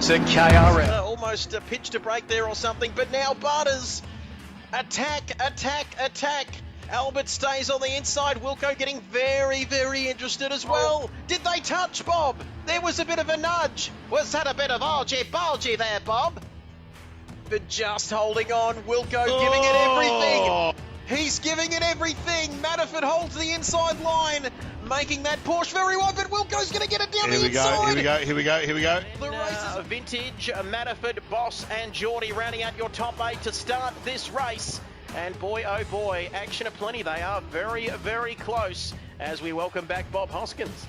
to KRL. Almost pitched a break there or something, but now Butters. Attack. Albert stays on the inside. Wilco getting very interested as well. Did they touch, Bob? There was a bit of a nudge. Was that a bit of bulgy there, Bob? But just holding on. Wilco giving it everything. He's giving it everything. Manafort holds the inside line, making that Porsche very wide, but Wilco's going to get it down the inside. Here we go. The race is vintage, Manafort, Boss and Geordie rounding out your top 8 to start this race. And boy, oh boy, action aplenty. They are very close as we welcome back Bob Hoskins.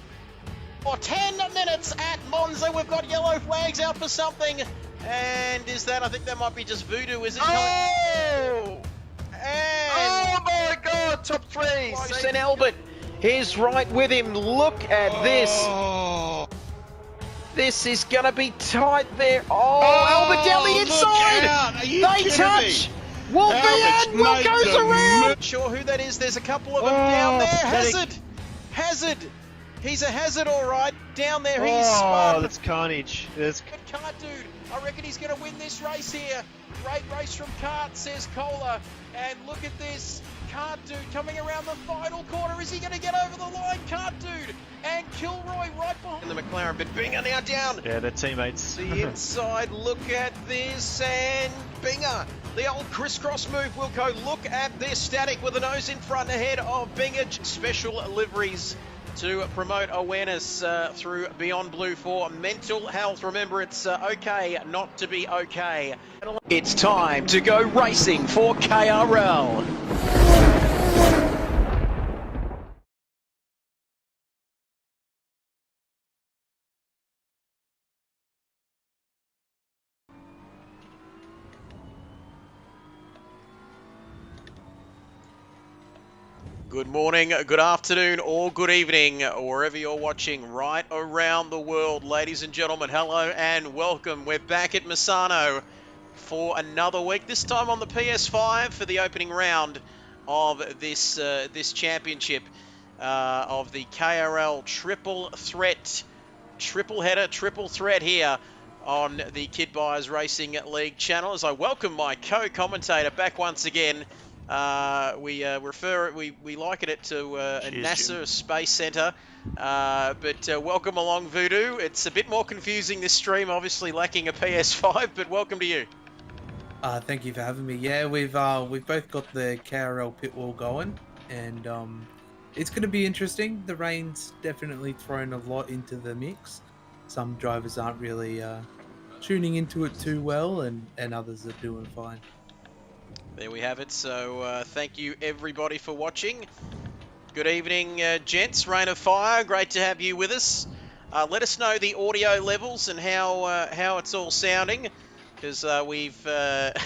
For 10 minutes at Monza, we've got yellow flags out for something. And is that, I think that might be just Voodoo, is it? Oh! And Oh my God, top 3. Close, and Albert is right with him. Look at this. This is going to be tight there. Albert down the inside. They touch. Wolfie goes around. Not sure who that is. There's a couple of them down there. Hazard. He's a hazard, all right. Down there, he's spun. That's carnage. That's... Kart Dude, I reckon he's going to win this race here. Great race from Kart, says Kohler. And look at this. Kart Dude coming around the final corner. Is he going to get over the line? Kart Dude and Kilroy right behind the McLaren, but Binger now down. Yeah, they're teammates. The inside, look at this, and Binger. The old crisscross move, Wilco. Look at this, static with the nose in front ahead of Binger. Special liveries to promote awareness through Beyond Blue for mental health. Remember, it's okay not to be okay. It's time to go racing for KRL. Good morning, good afternoon, or good evening, wherever you're watching right around the world. Ladies and gentlemen, hello and welcome. We're back at Misano for another week, this time on the PS5 for the opening round of this championship of the KRL triple threat here on the Kid Buyers Racing League channel. As I welcome my co-commentator back once again. We liken it to a NASA Space Center, but welcome along, Voodoo. It's a bit more confusing, this stream, obviously lacking a PS5, but welcome to you. Thank you for having me. Yeah, we've both got the KRL pit wall going, and it's going to be interesting. The rain's definitely thrown a lot into the mix. Some drivers aren't really tuning into it too well, and others are doing fine. There we have it. So thank you everybody for watching. Good evening, gents. Rain of Fire, great to have you with us. Let us know the audio levels and how it's all sounding, because we've got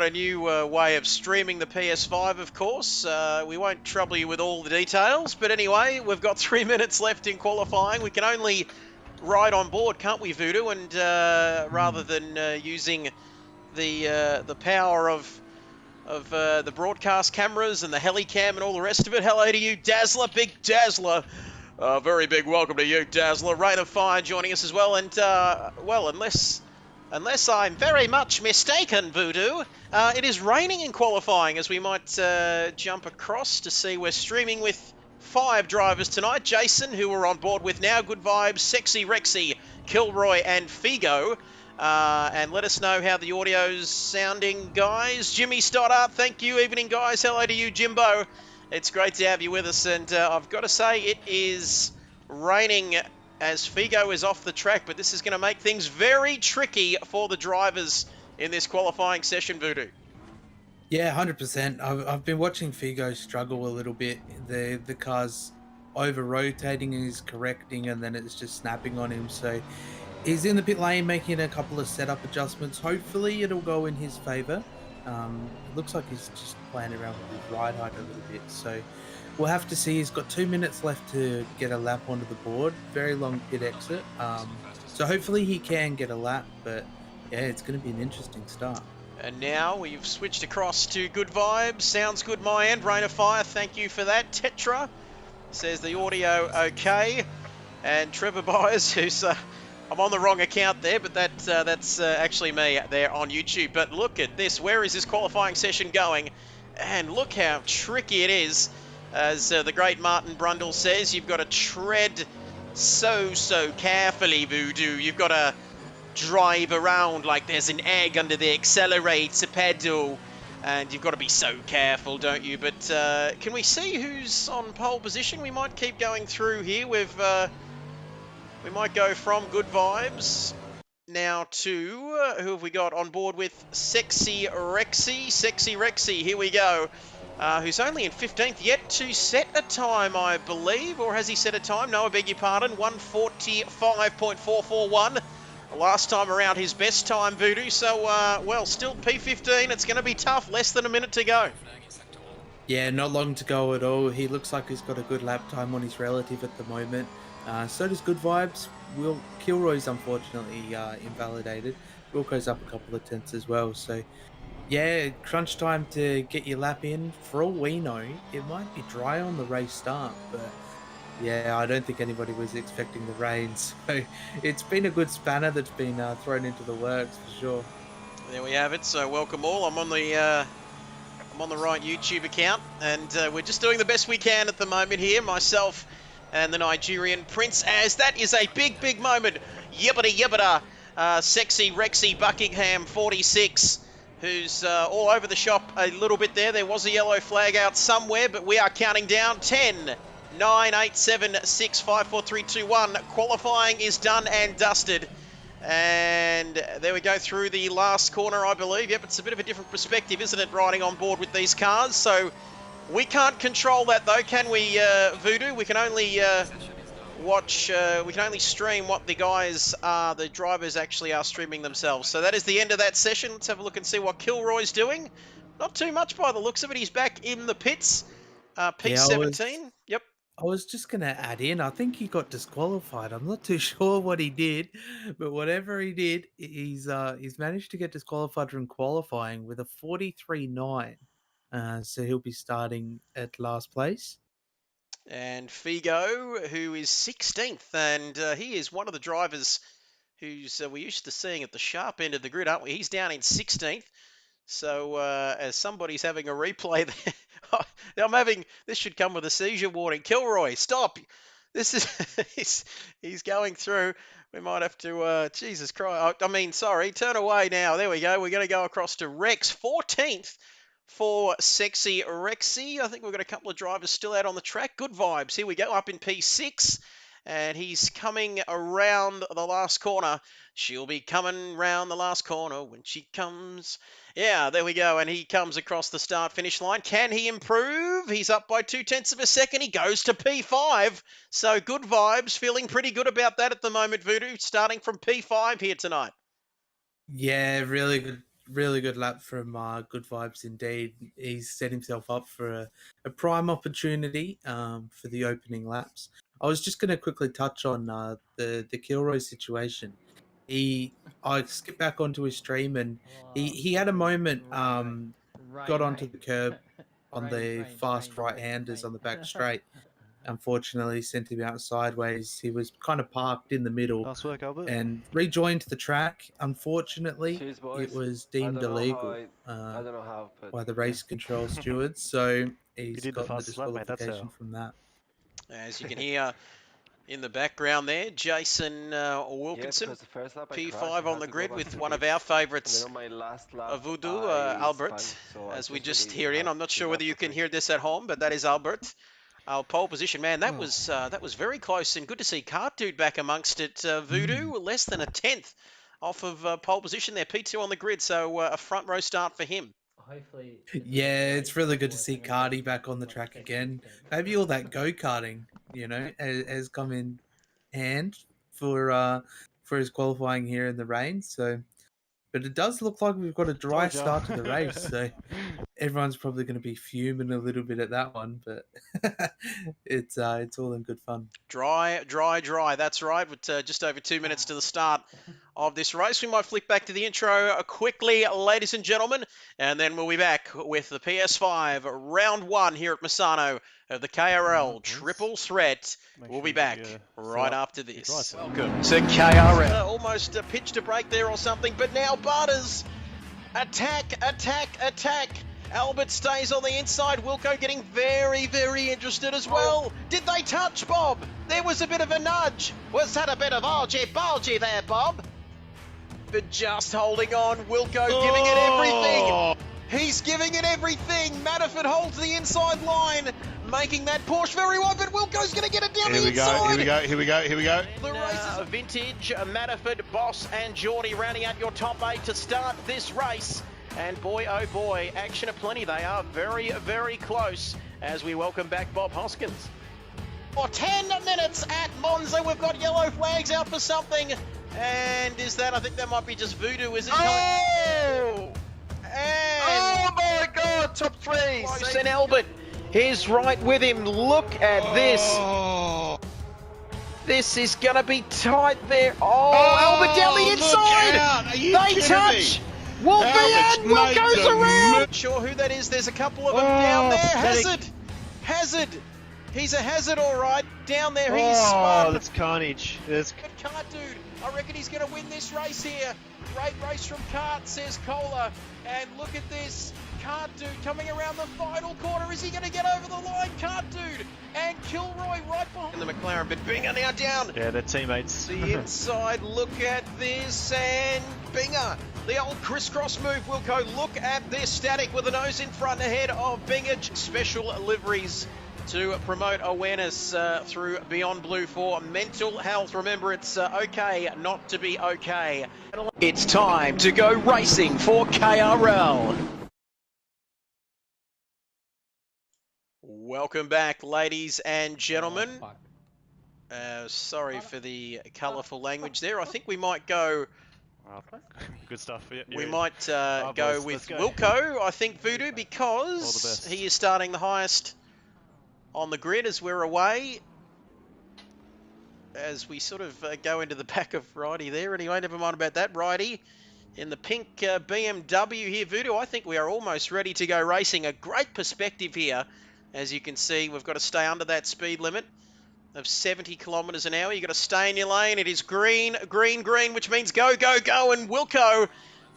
a new way of streaming the PS5, of course. We won't trouble you with all the details, but anyway, we've got 3 minutes left in qualifying. We can only ride on board, can't we, Voodoo? And rather than using the power of the broadcast cameras and the helicam and all the rest of it. Hello to you, Dazzler, Big Dazzler. Very big welcome to you, Dazzler. Rain of Fire joining us as well. And, well, unless I'm very much mistaken, Voodoo, it is raining in qualifying, as we might jump across to see. We're streaming with 5 drivers tonight. Jason, who we're on board with now, Good Vibes, Sexy Rexy, Kilroy and Figo. And let us know how the audio's sounding, guys. Jimmy Stoddart, thank you. Evening, guys. Hello to you, Jimbo. It's great to have you with us. And I've got to say, it is raining as Figo is off the track, but this is going to make things very tricky for the drivers in this qualifying session, Voodoo. Yeah, 100%. I've been watching Figo struggle a little bit. The car's over-rotating and he's correcting, and then it's just snapping on him. So he's in the pit lane making a couple of setup adjustments. Hopefully it'll go in his favour. It looks like he's just playing around with his ride height a little bit. So we'll have to see. He's got 2 minutes left to get a lap onto the board. Very long pit exit. So hopefully he can get a lap. But yeah, it's going to be an interesting start. And now we've switched across to Good Vibes. Sounds good, my end. Rain of Fire, thank you for that. Tetra says the audio okay. And Trevor Byers, who's I'm on the wrong account there, but that's actually me there on YouTube. But look at this. Where is this qualifying session going? And look how tricky it is. As the great Martin Brundle says, you've got to tread so carefully, Voodoo. You've got to drive around like there's an egg under the accelerator pedal. And you've got to be so careful, don't you? But can we see who's on pole position? We might keep going through here with... we might go from Good Vibes now to, who have we got on board with? Sexy Rexy. Sexy Rexy, here we go. Who's only in 15th, yet to set a time, I believe. Or has he set a time? No, I beg your pardon. 1:45.441. Last time around, his best time, Voodoo. So, well, still P15. It's going to be tough. Less than a minute to go. Yeah, not long to go at all. He looks like he's got a good lap time on his relative at the moment. So does Good Vibes. Kilroy's unfortunately invalidated. Wilco's up a couple of tenths as well. So, yeah, crunch time to get your lap in. For all we know, it might be dry on the race start, but yeah, I don't think anybody was expecting the rain. So it's been a good spanner that's been thrown into the works for sure. There we have it. So welcome all. I'm on the right YouTube account, and we're just doing the best we can at the moment here. Myself and the Nigerian Prince, as that is a big moment. Yibbida yibbida. Sexy Rexy Buckingham 46, who's all over the shop a little bit there. There was a yellow flag out somewhere, but we are counting down. 10, 9, 8, 7, 6, 5, 4, 3, 2, 1. Qualifying is done and dusted. And there we go through the last corner, I believe. Yep, it's a bit of a different perspective, isn't it, riding on board with these cars? So we can't control that, though, can we, Voodoo? We can only watch, we can only stream what the guys are, the drivers actually are streaming themselves. So that is the end of that session. Let's have a look and see what Kilroy's doing. Not too much by the looks of it. He's back in the pits. P17. Yep. I was just going to add in, I think he got disqualified. I'm not too sure what he did, but whatever he did, he's managed to get disqualified from qualifying with a 43.9. So he'll be starting at last place. And Figo, who is 16th, and he is one of the drivers who's we're used to seeing at the sharp end of the grid, aren't we? He's down in 16th. So as somebody's having a replay there, this should come with a seizure warning. Kilroy, stop! This is he's going through. We might have to, Jesus Christ! I mean, sorry, turn away now. There we go. We're going to go across to Rex, 14th for Sexy Rexy. I think we've got a couple of drivers still out on the track. Good Vibes. Here we go, up in P6. And he's coming around the last corner. She'll be coming round the last corner when she comes. Yeah, there we go. And he comes across the start-finish line. Can he improve? He's up by 0.2 of a second. He goes to P5. So Good Vibes, feeling pretty good about that at the moment, Voodoo, starting from P5 here tonight. Yeah, really good lap from Good Vibes indeed. He's set himself up for a prime opportunity for the opening laps. I was just going to quickly touch on the Kilroy situation. I skipped back onto his stream and he had a moment, got onto the curb on the fast right-handers on the back straight. Unfortunately, sent him out sideways. He was kind of parked in the middle Nice work, Albert. and rejoined the track. Unfortunately, Cheers, boys. it was deemed illegal I don't know how, but by the race control stewards. So he's did the gotten the fastest lap, mate, that's disqualification how. from that. As you can hear in the background there, Jason yeah, Wilkinson, because the first lap I P5 crashed, I on had the to go grid back with to one of pits. our And favourites, then on my last lap, Voodoo, I Albert, spun, so I as we just really hear in. had I'm not to sure do whether that you for can free. hear this at home, but that is Albert. Our pole position, man, that was very close, and good to see Cart Dude back amongst it. Voodoo, less than a tenth off of pole position there, P2 on the grid, so a front row start for him. Hopefully, Yeah, it's really good to see Cardi back on the track again. Maybe all that go-karting, has come in hand for his qualifying here in the rain. So, but it does look like we've got a dry Told ya. start to the race. So everyone's probably going to be fuming a little bit at that one, but it's all in good fun. Dry. That's right. With just over 2 minutes to the start of this race. We might flick back to the intro quickly, ladies and gentlemen, and then we'll be back with the PS5 round 1 here at Misano of the KRL Triple Threat. We'll be back right after this. Welcome to KRL. Almost a pitch to break there or something, but now Butters. Attack, attack, attack. Albert stays on the inside. Wilco getting very, very interested as well. Did they touch, Bob? There was a bit of a nudge. Was that a bit of argy-bargy there, Bob? But just holding on. Wilco giving it everything. He's giving it everything. Manafort holds the inside line, making that Porsche very wide, but Wilco's going to get it down the inside. Here we go. The race is Vintage, Manafort, Boss and Geordie rounding out your top 8 to start this race. And boy, oh boy, action aplenty. They are very, very close as we welcome back Bob Hoskins. For 10 minutes at Monza, we've got yellow flags out for something. And is that, I think that might be just Voodoo, is it? Oh! And Oh my God, top 3. Close, and Albert is right with him. Look at this. This is going to be tight there. Albert down the inside. They touch. Wolfie and Wilco's around. Not sure who that is. There's a couple of them down there. Hazard. He's a hazard, all right. Down there, he's spun. That's carnage. That's... Kart Dude, I reckon he's going to win this race here. Great race from Kart, says Kohler. And look at this. Kart Dude coming around the final corner. Is he going to get over the line? Kart Dude and Kilroy right behind the McLaren. But Binger now down. Yeah, they're teammates. The inside, look at this, and Binger. The old crisscross move, Wilco. Look at this, static with the nose in front ahead of Binger. Special liveries to promote awareness through Beyond Blue for mental health. Remember, it's okay not to be okay. It's time to go racing for KRL. Welcome back, ladies and gentlemen. Sorry for the colourful language there. I think we might go... Good stuff. We might go with Wilco, I think, Voodoo, because he is starting the highest on the grid as we're away. As we sort of go into the back of Righty there. Anyway, never mind about that. Righty in the pink BMW here. Voodoo, I think we are almost ready to go racing. A great perspective here. As you can see, we've got to stay under that speed limit of 70 kilometres an hour. You've got to stay in your lane. It is green, green, green, which means go, go, go. And Wilco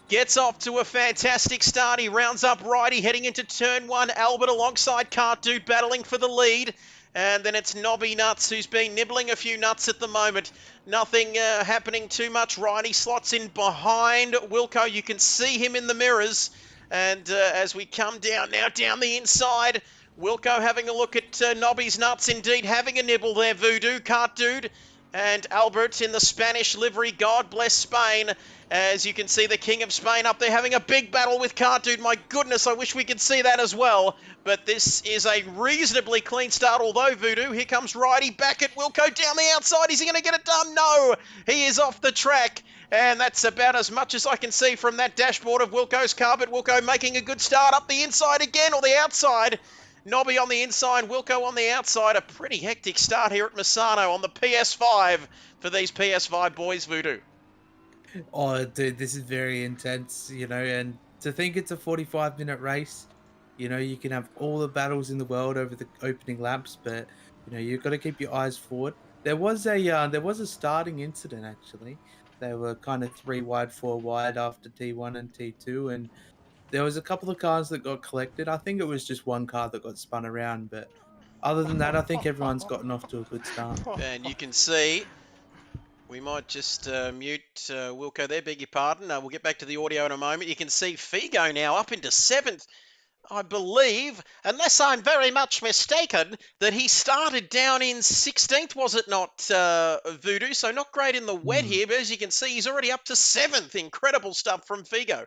gets off to a fantastic start. He rounds up Righty, heading into turn 1. Albert alongside Kart Dude battling for the lead. And then it's Nobby Nuts, who's been nibbling a few nuts at the moment. Nothing happening too much. Righty slots in behind Wilco. You can see him in the mirrors. And as we come down now, down the inside, Wilco having a look at Nobby's nuts, indeed having a nibble there, Voodoo, Kart Dude, and Albert in the Spanish livery. God bless Spain. As you can see, the King of Spain up there having a big battle with Kart Dude. My goodness, I wish we could see that as well. But this is a reasonably clean start, although Voodoo, here comes Righty back at Wilco down the outside. Is he going to get it done? No, he is off the track. And that's about as much as I can see from that dashboard of Wilco's car. But Wilco making a good start up the inside again, or the outside. Nobby on the inside, Wilco on the outside. A pretty hectic start here at Misano on the PS5 for these PS5 boys, Voodoo. Oh, dude, this is very intense, you know, and to think it's a 45-minute race, you know, you can have all the battles in the world over the opening laps, but, you know, you've got to keep your eyes forward. There was a starting incident, actually. They were kind of 3 wide, 4 wide after T1 and T2, and there was a couple of cars that got collected. I think it was just one car that got spun around, but other than that, I think everyone's gotten off to a good start. And you can see, we might just mute Wilco there, beg your pardon. We'll get back to the audio in a moment. You can see Figo now up into 7th, I believe, unless I'm very much mistaken, that he started down in 16th, was it not, Voodoo? So not great in the wet here, but as you can see, he's already up to 7th. Incredible stuff from Figo.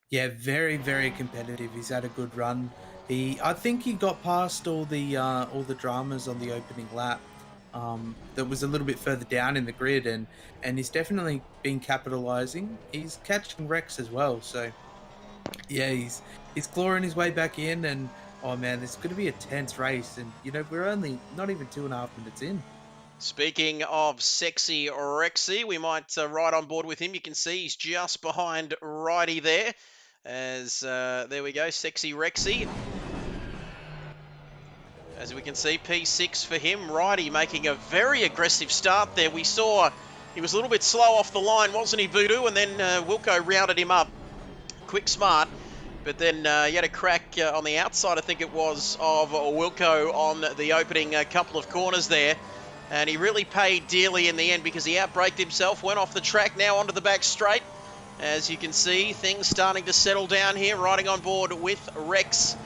Yeah, very, very competitive. He's had a good run. I think he got past all the dramas on the opening lap. That was a little bit further down in the grid, and he's definitely been capitalizing. He's catching wrecks as well, so yeah, he's clawing his way back in, and oh man, this is going to be a tense race, and you know, we're only not even 2.5 minutes in. Speaking of sexy Rexy, we might ride on board with him. You can see he's just behind Righty there. As there we go, sexy Rexy. As we can see, P6 for him. Righty making a very aggressive start there. We saw he was a little bit slow off the line, wasn't he, Voodoo? And then Wilco rounded him up. Quick, smart. But then he had a crack on the outside, I think it was, of Wilco on the opening couple of corners there. And he really paid dearly in the end because he outbraked himself, went off the track, now onto the back straight. As you can see, things starting to settle down here, riding on board with Rex.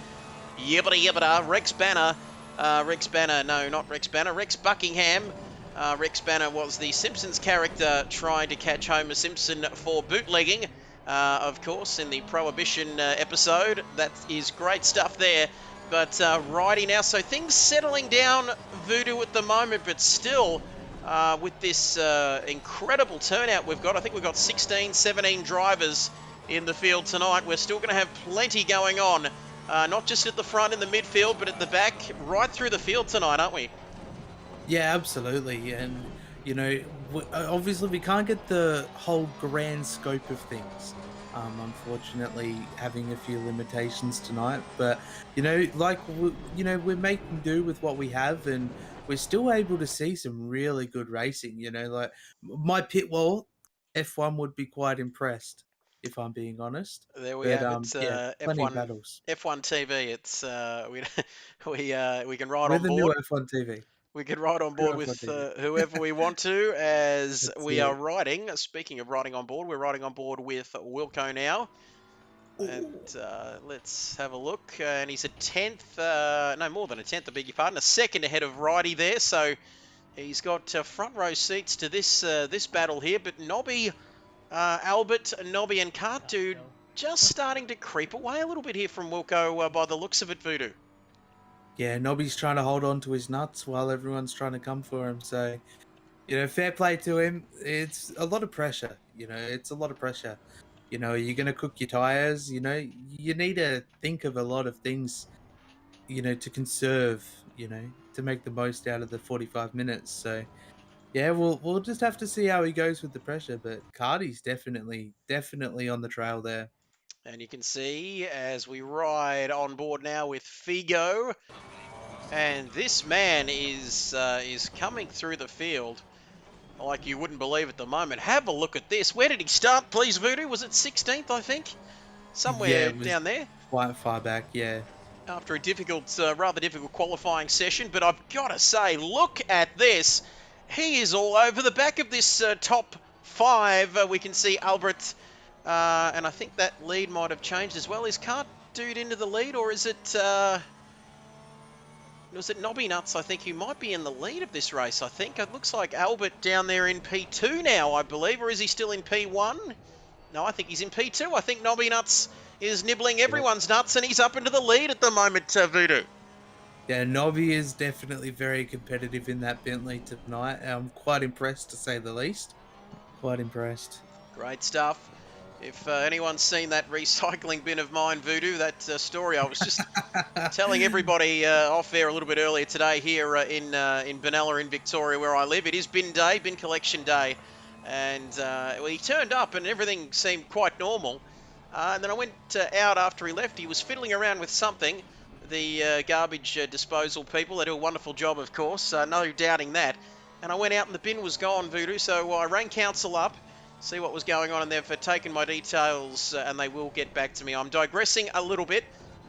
Yibbida yibbida, Rex Banner. Rex Banner, no, not Rex Banner, Rex Buckingham. Rex Banner was the Simpsons character trying to catch Homer Simpson for bootlegging, of course, in the Prohibition episode. That is great stuff there. But Righty now, so things settling down, Voodoo, at the moment, but still with this incredible turnout we've got. I think we've got 16, 17 drivers in the field tonight. We're still going to have plenty going on, not just at the front in the midfield, but at the back, right through the field tonight, aren't we? Yeah, absolutely. And, you know, obviously we can't get the whole grand scope of things. Unfortunately, having a few limitations tonight, but you know, like we're making do with what we have, and we're still able to see some really good racing. You know, like my pit wall, F1 would be quite impressed if I'm being honest. There we But have it. yeah, plenty of F1 battles. F1 TV. It's we can ride We're on the new board. F1 TV. We can ride on board True with F1 TV. whoever we want to, as That's we are it. riding. Speaking of riding on board, we're riding on board with Wilco now. And let's have a look. And he's a 10th, no, more than a 10th, I beg your pardon, a second ahead of Righty there. So he's got front row seats to this this battle here. But Nobby, Albert, Nobby and Cart Dude just starting to creep away a little bit here from Wilco by the looks of it, Voodoo. Yeah, Nobby's trying to hold on to his nuts while everyone's trying to come for him. So, you know, fair play to him. It's a lot of pressure. You know, it's a lot of pressure. You know, you're going to cook your tires. You know, you need to think of a lot of things, you know, to conserve, you know, to make the most out of the 45 minutes. So, yeah, we'll just have to see how he goes with the pressure. But Cardi's definitely on the trail there. And you can see as we ride on board now with Figo. And this man is coming through the field like you wouldn't believe at the moment. Have a look at this. Where did he start, please, Voodoo? Was it 16th, I think? Somewhere Yeah, it was down there. quite far back, yeah. After a difficult, rather difficult qualifying session. But I've got to say, look at this. He is all over the back of this top 5. We can see Albert, and I think that lead might have changed as well. Is Cart Dude into the lead, or is it... was it Nobby Nuts, I think, who might be in the lead of this race, I think. It looks like Albert down there in P2 now, I believe, or is he still in P1? No, I think he's in P2. I think Nobby Nuts is nibbling everyone's nuts, and he's up into the lead at the moment, Voodoo. Yeah, Nobby is definitely very competitive in that Bentley tonight. I'm quite impressed, to say the least. Quite impressed. Great stuff. If anyone's seen that recycling bin of mine, Voodoo, that story I was just telling everybody off air a little bit earlier today here in Benalla in Victoria, where I live. It is bin day, bin collection day. And well, he turned up and everything seemed quite normal. And then I went out after he left. He was fiddling around with something. The garbage disposal people, they do a wonderful job, of course, no doubting that. And I went out and the bin was gone, Voodoo, so I rang council up, see what was going on, and they've taken my details and they will get back to me. I'm digressing a little bit,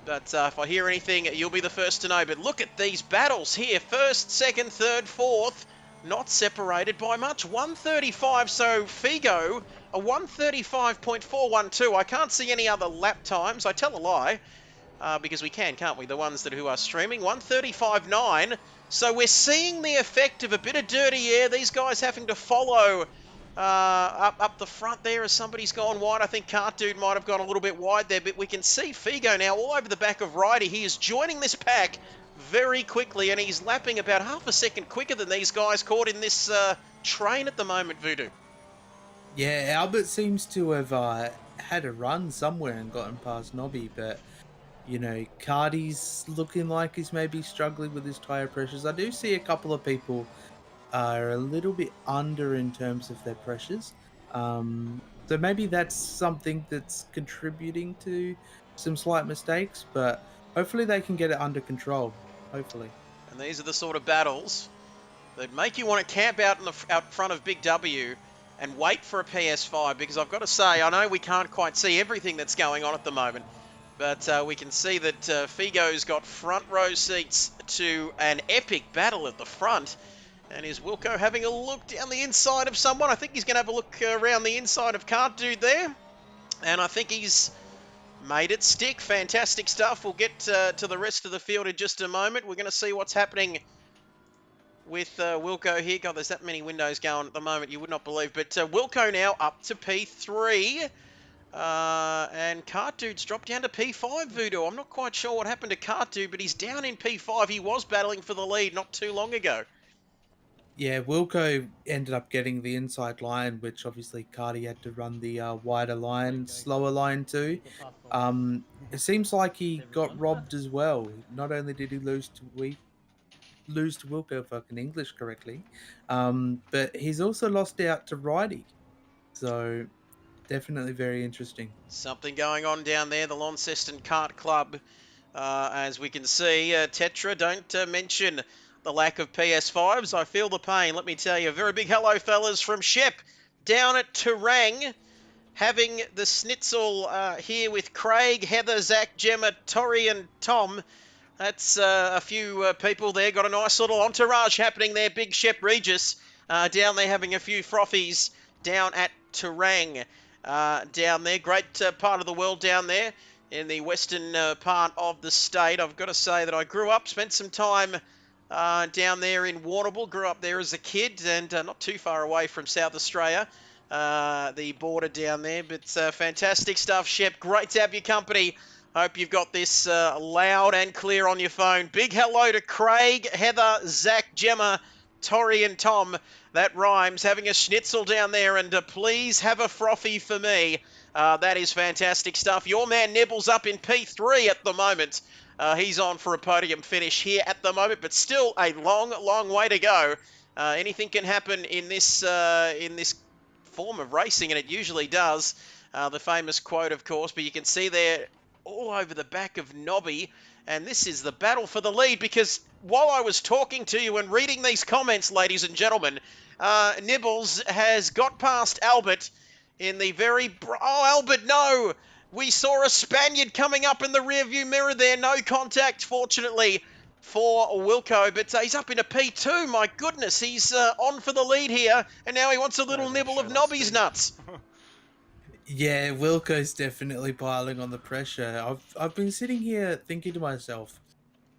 but if I hear anything, you'll be the first to know. But look at these battles here. First, second, third, fourth, not separated by much. 135, so Figo, a 135.412. I can't see any other lap times. I tell a lie. Because we can, can't we? The ones who are streaming. 135.9. So we're seeing the effect of a bit of dirty air. These guys having to follow up the front there as somebody's gone wide. I think Cart Dude might have gone a little bit wide there, but we can see Figo now all over the back of Righty. He is joining this pack very quickly, and he's lapping about half a second quicker than these guys caught in this train at the moment, Voodoo. Yeah, Albert seems to have had a run somewhere and gotten past Nobby, but... You know, Cardi's looking like he's maybe struggling with his tyre pressures. I do see a couple of people are a little bit under in terms of their pressures. So maybe that's something that's contributing to some slight mistakes, but hopefully they can get it under control. Hopefully. And these are the sort of battles that make you want to camp out out front of Big W and wait for a PS5, because I've got to say, I know we can't quite see everything that's going on at the moment, but we can see that Figo's got front row seats to an epic battle at the front. And is Wilco having a look down the inside of someone? I think he's going to have a look around the inside of Cart Dude there. And I think he's made it stick. Fantastic stuff. We'll get to the rest of the field in just a moment. We're going to see what's happening with Wilco here. God, there's that many windows going at the moment, you would not believe. But Wilco now up to P3. And Cart Dude's dropped down to P5, Voodoo. I'm not quite sure what happened to Cart Dude, but he's down in P5. He was battling for the lead not too long ago. Yeah, Wilco ended up getting the inside line, which obviously Cardi had to run the wider line, slower line too. It seems like he got robbed as well. Not only did he lose to Wilco, if I can English correctly, but he's also lost out to Righty. So definitely very interesting. Something going on down there, the Launceston Kart Club. As we can see, Tetra, don't mention the lack of PS5s. I feel the pain, let me tell you. A very big hello, fellas, from Shep down at Terang. Having the schnitzel here with Craig, Heather, Zach, Gemma, Tori and Tom. That's a few people there. Got a nice little entourage happening there. Big Shep Regis down there having a few frothies down at Terang. Down there. Great part of the world down there in the western part of the state. I've got to say that I grew up, spent some time down there in Warrnambool. Grew up there as a kid and not too far away from South Australia, the border down there. But fantastic stuff, Shep. Great to have your company. Hope you've got this loud and clear on your phone. Big hello to Craig, Heather, Zach, Gemma, Tori and Tom. That rhymes. Having a schnitzel down there, and please have a frothy for me. That is fantastic stuff. Your man Nibbles up in P3 at the moment. He's on for a podium finish here at the moment, but still a long, long way to go. Anything can happen in this form of racing, and it usually does. The famous quote, of course, but you can see there all over the back of Nobby. And this is the battle for the lead, because while I was talking to you and reading these comments, ladies and gentlemen, Nibbles has got past Albert in the very... Oh, Albert, no! We saw a Spaniard coming up in the rearview mirror there. No contact, fortunately, for Wilco. But he's up into P2. My goodness, he's on for the lead here. And now he wants a little nibble of Nobby's nuts. Yeah, Wilco's definitely piling on the pressure. I've been sitting here thinking to myself,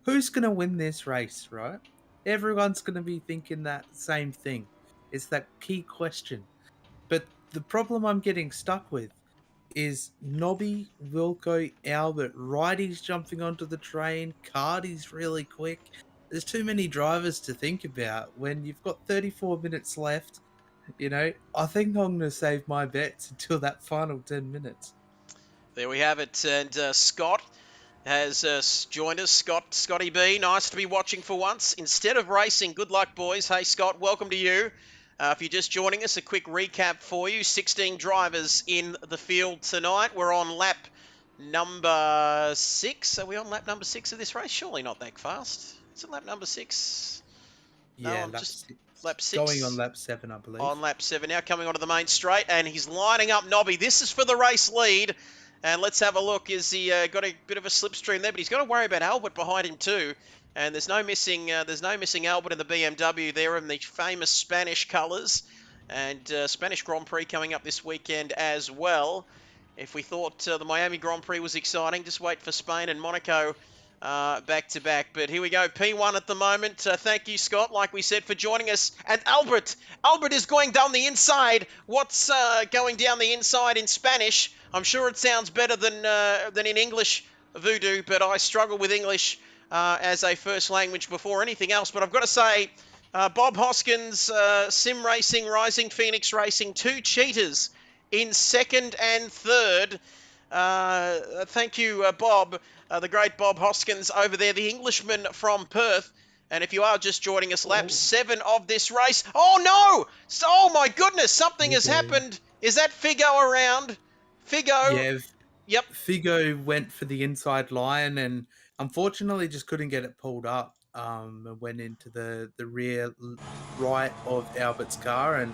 who's going to win this race, right? Everyone's going to be thinking that same thing. It's that key question. But the problem I'm getting stuck with is Nobby, Wilco, Albert, Righty's jumping onto the train, Cardi's really quick. There's too many drivers to think about when you've got 34 minutes left. You know, I think I'm going to save my bets until that final 10 minutes. There we have it. And Scott has joined us. Scotty B, nice to be watching for once. Instead of racing, good luck, boys. Hey, Scott, welcome to you. If you're just joining us, a quick recap for you. 16 drivers in the field tonight. We're on lap number 6. Are we on lap number 6 of this race? Surely not that fast. Is it lap number 6? Yeah, no, lap 6. Going on lap 7, I believe. On lap 7 now, coming onto the main straight, and he's lining up Nobby. This is for the race lead. And let's have a look. Is he got a bit of a slipstream there, but he's got to worry about Albert behind him too. And there's no missing Albert in the BMW there in the famous Spanish colours. And Spanish Grand Prix coming up this weekend as well. If we thought the Miami Grand Prix was exciting, just wait for Spain and Monaco back to back. But here we go, P1 at the moment. Thank you, Scott, like we said, for joining us. And Albert is going down the inside. What's going down the inside in Spanish? I'm sure it sounds better than in English, Voodoo, but I struggle with English as a first language before anything else. But I've got to say, Bob Hoskins, Sim Racing, Rising Phoenix Racing, 2 cheaters in 2nd and 3rd. Thank you, Bob, the great Bob Hoskins over there, the Englishman from Perth. And if you are just joining us, lap 7 of this race. Oh, no! Oh, my goodness, something has happened. Is that Figo around? Figo? Yeah, Yep. Figo went for the inside line and unfortunately just couldn't get it pulled up. And went into the rear right of Albert's car, and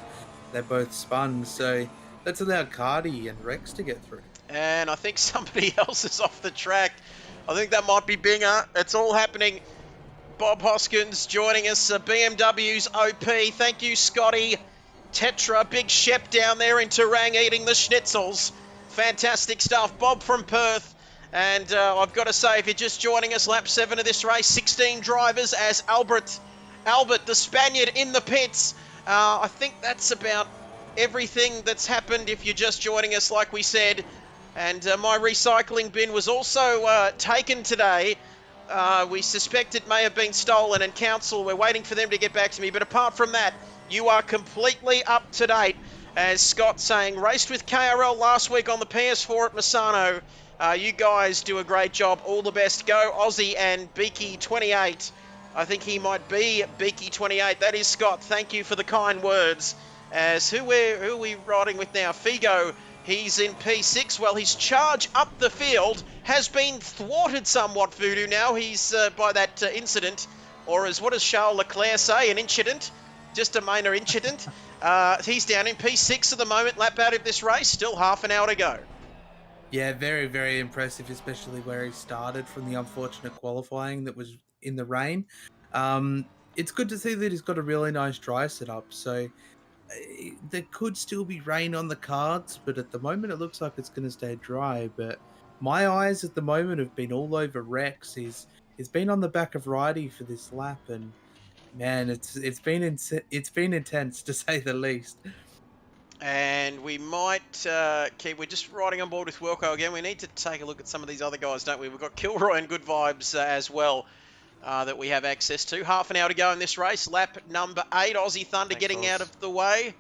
they both spun. So that's allowed Cardi and Rex to get through. And I think somebody else is off the track. I think that might be Binger. It's all happening. Bob Hoskins joining us. BMW's OP. Thank you, Scotty. Tetra, Big Shep down there in Terang eating the schnitzels. Fantastic stuff. Bob from Perth. And I've got to say, if you're just joining us, lap 7 of this race, 16 drivers as Albert, the Spaniard, in the pits. I think that's about everything that's happened if you're just joining us, like we said. And my recycling bin was also taken today. We suspect it may have been stolen, and council, we're waiting for them to get back to me. But apart from that, you are completely up to date. As Scott saying, raced with KRL last week on the PS4 at Misano. You guys do a great job. All the best. Go Aussie and Beaky28. I think he might be Beaky28. That is Scott. Thank you for the kind words. As who are we riding with now? Figo. He's in P6. Well, his charge up the field has been thwarted somewhat, Voodoo. Now he's by that incident, or as what does Charles Leclerc say, an incident? Just a minor incident. He's down in P6 at the moment, lap out of this race. Still half an hour to go. Yeah, very, very impressive, especially where he started from the unfortunate qualifying that was in the rain. It's good to see that he's got a really nice dry setup. So there could still be rain on the cards, but at the moment it looks like it's going to stay dry. But my eyes at the moment have been all over Rex. He's been on the back of Righty for this lap, and man, it's been intense to say the least. And we might keep. We're just riding on board with Wilco again. We need to take a look at some of these other guys, don't we? We've got Kilroy and Good Vibes as well. That we have access to. Half an hour to go in this race. Lap number 8, Aussie Thunder getting out of the way.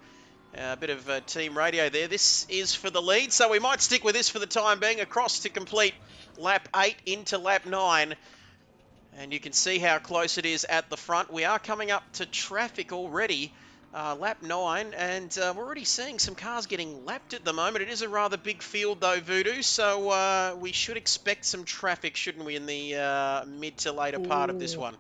A bit of team radio there. This is for the lead, so we might stick with this for the time being. Across to complete lap 8 into lap 9. And you can see how close it is at the front. We are coming up to traffic already. Lap 9, and we're already seeing some cars getting lapped at the moment. It is a rather big field though, Voodoo, so we should expect some traffic, shouldn't we, in the mid to later part of this one?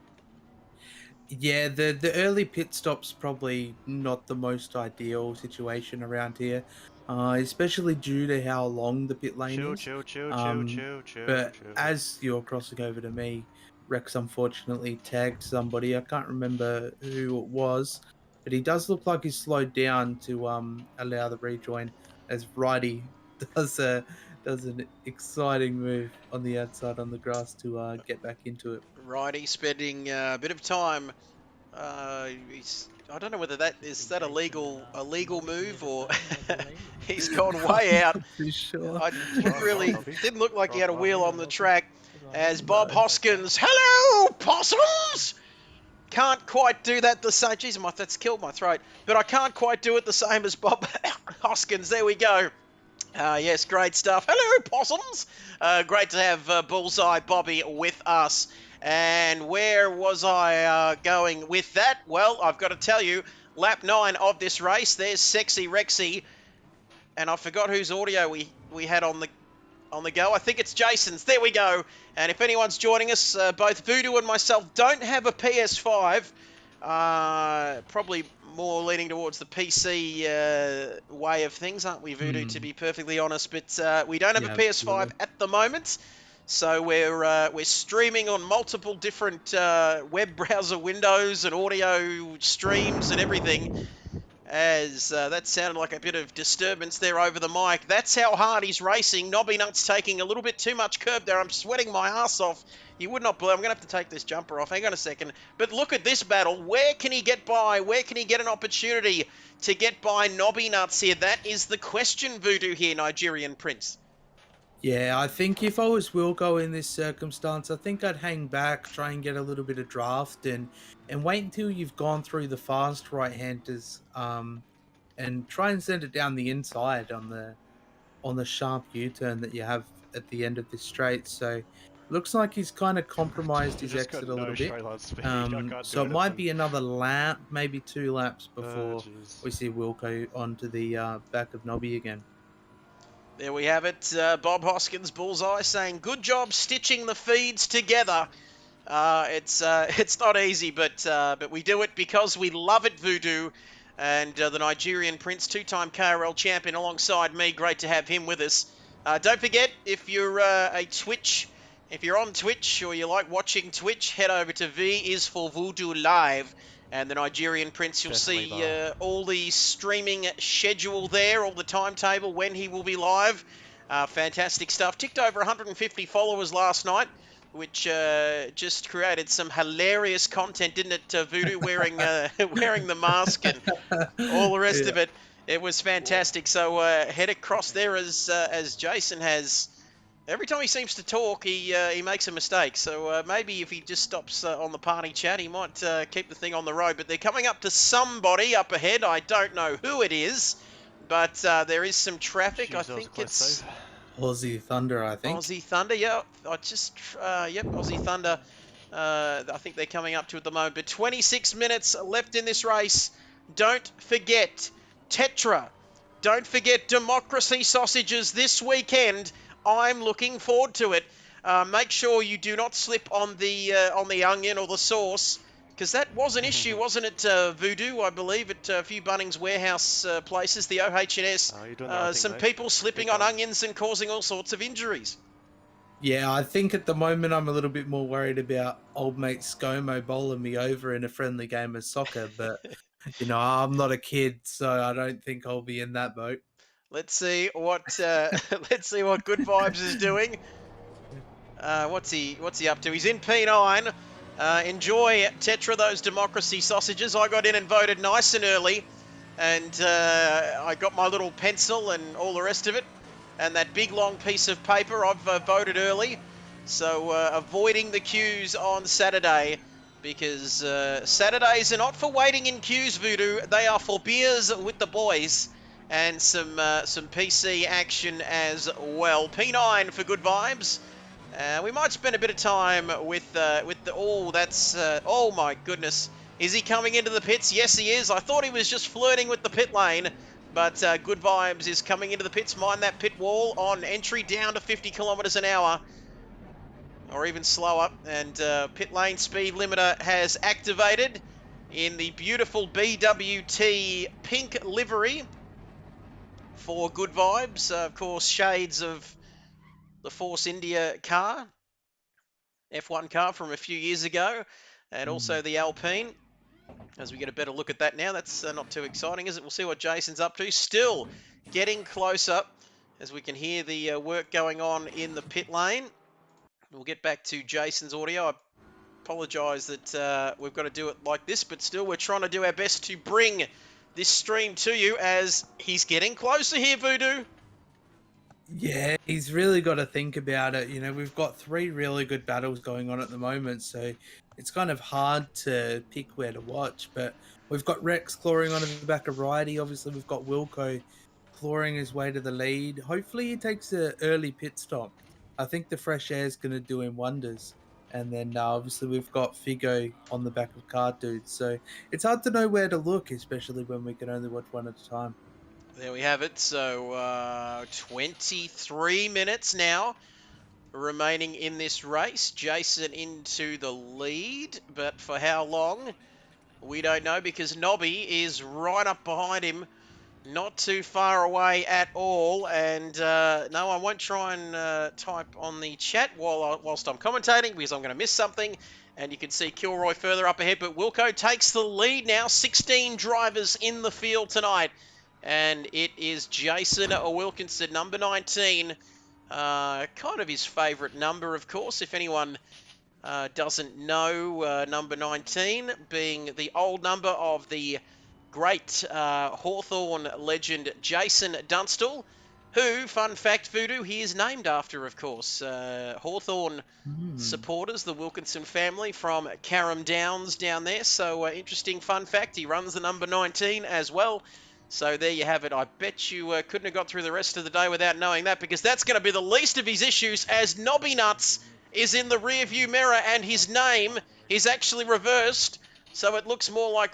Yeah, the early pit stop's probably not the most ideal situation around here, especially due to how long the pit lane is. But as you're crossing over to me, Rex unfortunately tagged somebody. I can't remember who it was, but he does look like he's slowed down to allow the rejoin as Righty does an exciting move on the outside on the grass to get back into it. Righty spending a bit of time. I don't know whether that is a legal move or he's gone way out. Sure. I really didn't look like he had a wheel on the track. As Bob Hoskins, hello possums. Can't quite do that the same. Jeez, that's killed my throat. But I can't quite do it the same as Bob Hoskins. There we go. Yes, great stuff. Hello, possums. Great to have Bullseye Bobby with us. And where was I going with that? Well, I've got to tell you, lap 9 of this race, there's Sexy Rexy. And I forgot whose audio we had on the go. I think it's Jason's. There we go. And if anyone's joining us, both Voodoo and myself don't have a PS5. Probably more leaning towards the PC way of things, aren't we, Voodoo, to be perfectly honest? But we don't have a PS5 absolutely. at the moment. So we're streaming on multiple different web browser windows and audio streams and everything. As that sounded like a bit of disturbance there over the mic. That's how hard he's racing. Nobby Nuts taking a little bit too much curb there. I'm sweating my ass off. You would not believe. I'm going to have to take this jumper off. Hang on a second. But look at this battle. Where can he get by? Where can he get an opportunity to get by Nobby Nuts here? That is the question, Voodoo here, Nigerian Prince. Yeah, I think if I was Wilco in this circumstance, I think I'd hang back, try and get a little bit of draft, and wait until you've gone through the fast right-handers, and try and send it down the inside on the sharp U-turn that you have at the end of this straight. So looks like he's kind of compromised his Just got exit a no little bit. straight line speed. I can't So do it might anything. be another lap, maybe 2 laps Oh, before jeez. we see Wilco onto the back of Nobby again. There we have it. Bob Hoskins, Bullseye, saying, good job stitching the feeds together. It's not easy, but we do it because we love it, Voodoo. And the Nigerian Prince, 2-time KRL champion alongside me. Great to have him with us. Don't forget, if you're if you're on Twitch or you like watching Twitch, head over to V is for Voodoo Live. And the Nigerian Prince, you'll Definitely, see all the streaming schedule there, all the timetable, when he will be live. Fantastic stuff. Ticked over 150 followers last night, which just created some hilarious content, didn't it, Voodoo, wearing wearing the mask and all the rest of it. It was fantastic. So head across there as Jason has. Every time he seems to talk, he makes a mistake. So maybe if he just stops on the party chat, he might keep the thing on the road. But they're coming up to somebody up ahead. I don't know who it is, but there is some traffic. Jeez, I that was a think close it's save. Aussie Thunder, I think. Aussie Thunder. Yeah, yep, Aussie Thunder. I think they're coming up to at the moment. But 26 minutes left in this race. Don't forget Tetra. Don't forget Democracy Sausages this weekend. I'm looking forward to it. Make sure you do not slip on the onion or the sauce, because that was an issue, wasn't it, Voodoo? I believe at a few Bunnings warehouse places, the OH&S. Oh, you're doing the right thing, Some mate. people slipping Keep on going. onions and causing all sorts of injuries. Yeah, I think at the moment I'm a little bit more worried about old mate ScoMo bowling me over in a friendly game of soccer, but I'm not a kid, so I don't think I'll be in that boat. Let's see what let's see what Good Vibes is doing. What's he up to? He's in P9. Enjoy, Tetra, those Democracy Sausages. I got in and voted nice and early, and I got my little pencil and all the rest of it, and that big long piece of paper. I've voted early, so avoiding the queues on Saturday, because Saturdays are not for waiting in queues, Voodoo. They are for beers with the boys and some PC action as well. P9 for Good Vibes. We might spend a bit of time with the oh my goodness, is he coming into the pits? Yes, he is. I thought he was just flirting with the pit lane, but Good Vibes is coming into the pits. Mind that pit wall on entry down to 50 kilometers an hour, or even slower. And pit lane speed limiter has activated in the beautiful BWT pink livery for Good Vibes. Of course, shades of the Force India car, F1 car from a few years ago, and also the Alpine. As we get a better look at that now, that's not too exciting, is it? We'll see what Jason's up to. Still getting closer as we can hear the work going on in the pit lane. We'll get back to Jason's audio. I apologise that we've got to do it like this, but still we're trying to do our best to bring this stream to you as he's getting closer here, Voodoo. Yeah, he's really got to think about it. We've got 3 really good battles going on at the moment, so it's kind of hard to pick where to watch. But we've got Rex clawing onto the back of Righty. Obviously, we've got Wilco clawing his way to the lead. Hopefully, he takes an early pit stop. I think the fresh air is going to do him wonders. And then obviously we've got Figo on the back of Car Dude. So it's hard to know where to look, especially when we can only watch one at a time. There we have it. So 23 minutes now remaining in this race. Jason into the lead, but for how long? We don't know, because Nobby is right up behind him, not too far away at all. And no, I won't try and type on the chat whilst I'm commentating, because I'm going to miss something. And you can see Kilroy further up ahead, but Wilco takes the lead now. 16 drivers in the field tonight. And it is Jason Wilkinson, number 19. Kind of his favourite number, of course. If anyone doesn't know, number 19 being the old number of the great Hawthorn legend Jason Dunstall, who, fun fact, Voodoo, he is named after, of course. Hawthorn supporters, the Wilkinson family from Carrum Downs down there. So interesting fun fact, he runs the number 19 as well. So there you have it. I bet you couldn't have got through the rest of the day without knowing that, because that's going to be the least of his issues as Nobby Nuts is in the rear view mirror, and his name is actually reversed, so it looks more like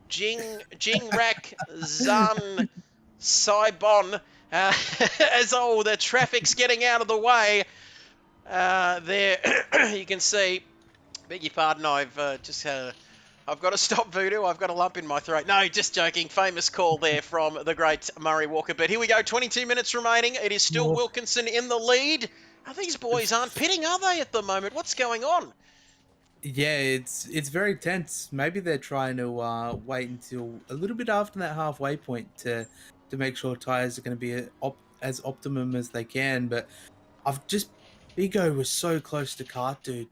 Jingrak Zan Saibon. As the traffic's getting out of the way. There, you can see. Beg your pardon, I've got to stop Voodoo. I've got a lump in my throat. No, just joking. Famous call there from the great Murray Walker. But here we go. 22 minutes remaining. It is still Wilkinson in the lead. These boys aren't pitting, are they, at the moment? What's going on? Yeah, it's very tense. Maybe they're trying to wait until a little bit after that halfway point to make sure tires are going to be as optimum as they can. But Bigo was so close to Kart Dude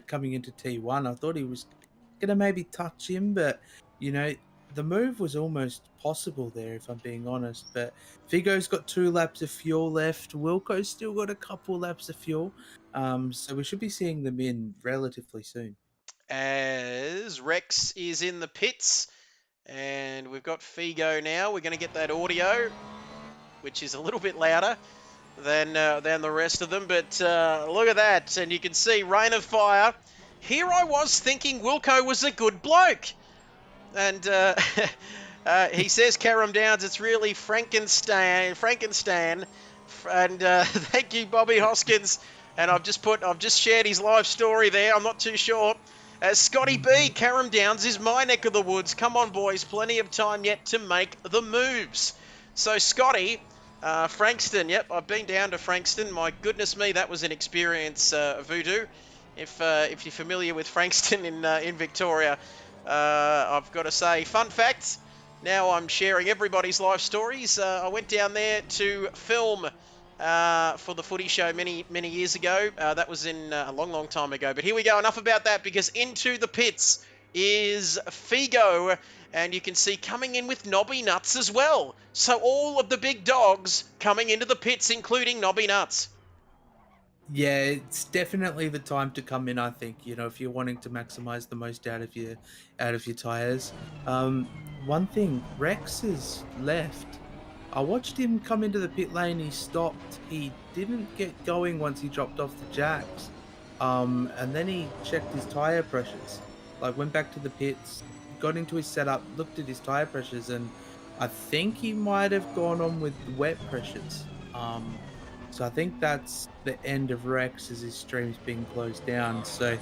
coming into T1. I thought he was going to maybe touch him, but the move was almost possible there, if I'm being honest. But Figo's got 2 laps of fuel left. Wilco's still got a couple laps of fuel. So we should be seeing them in relatively soon. As Rex is in the pits, and we've got Figo now. We're going to get that audio, which is a little bit louder than the rest of them. But look at that, and you can see Rain of Fire. Here I was thinking Wilco was a good bloke. And he says, Karam Downs, it's really Frankenstein. And thank you, Bobby Hoskins. And I've just shared his live story there. I'm not too sure. Scotty B, Karam Downs is my neck of the woods. Come on, boys. Plenty of time yet to make the moves. So, Scotty, Frankston. Yep, I've been down to Frankston. My goodness me, that was an experience, Voodoo. If you're familiar with Frankston in Victoria, I've got to say, fun fact. Now I'm sharing everybody's life stories. I went down there to film for the footy show many years ago. That was in a long time ago. But here we go. Enough about that, because into the pits is Figo, and you can see coming in with Nobby Nuts as well. So all of the big dogs coming into the pits, including Nobby Nuts. Yeah, it's definitely the time to come in, I think, if you're wanting to maximize the most out of your tires. One thing, Rex is left. I watched him come into the pit lane, he stopped. He didn't get going once he dropped off the jacks. And then he checked his tire pressures. Went back to the pits, got into his setup, looked at his tire pressures, and I think he might have gone on with wet pressures. So I think that's the end of Rex as his stream's being closed down. So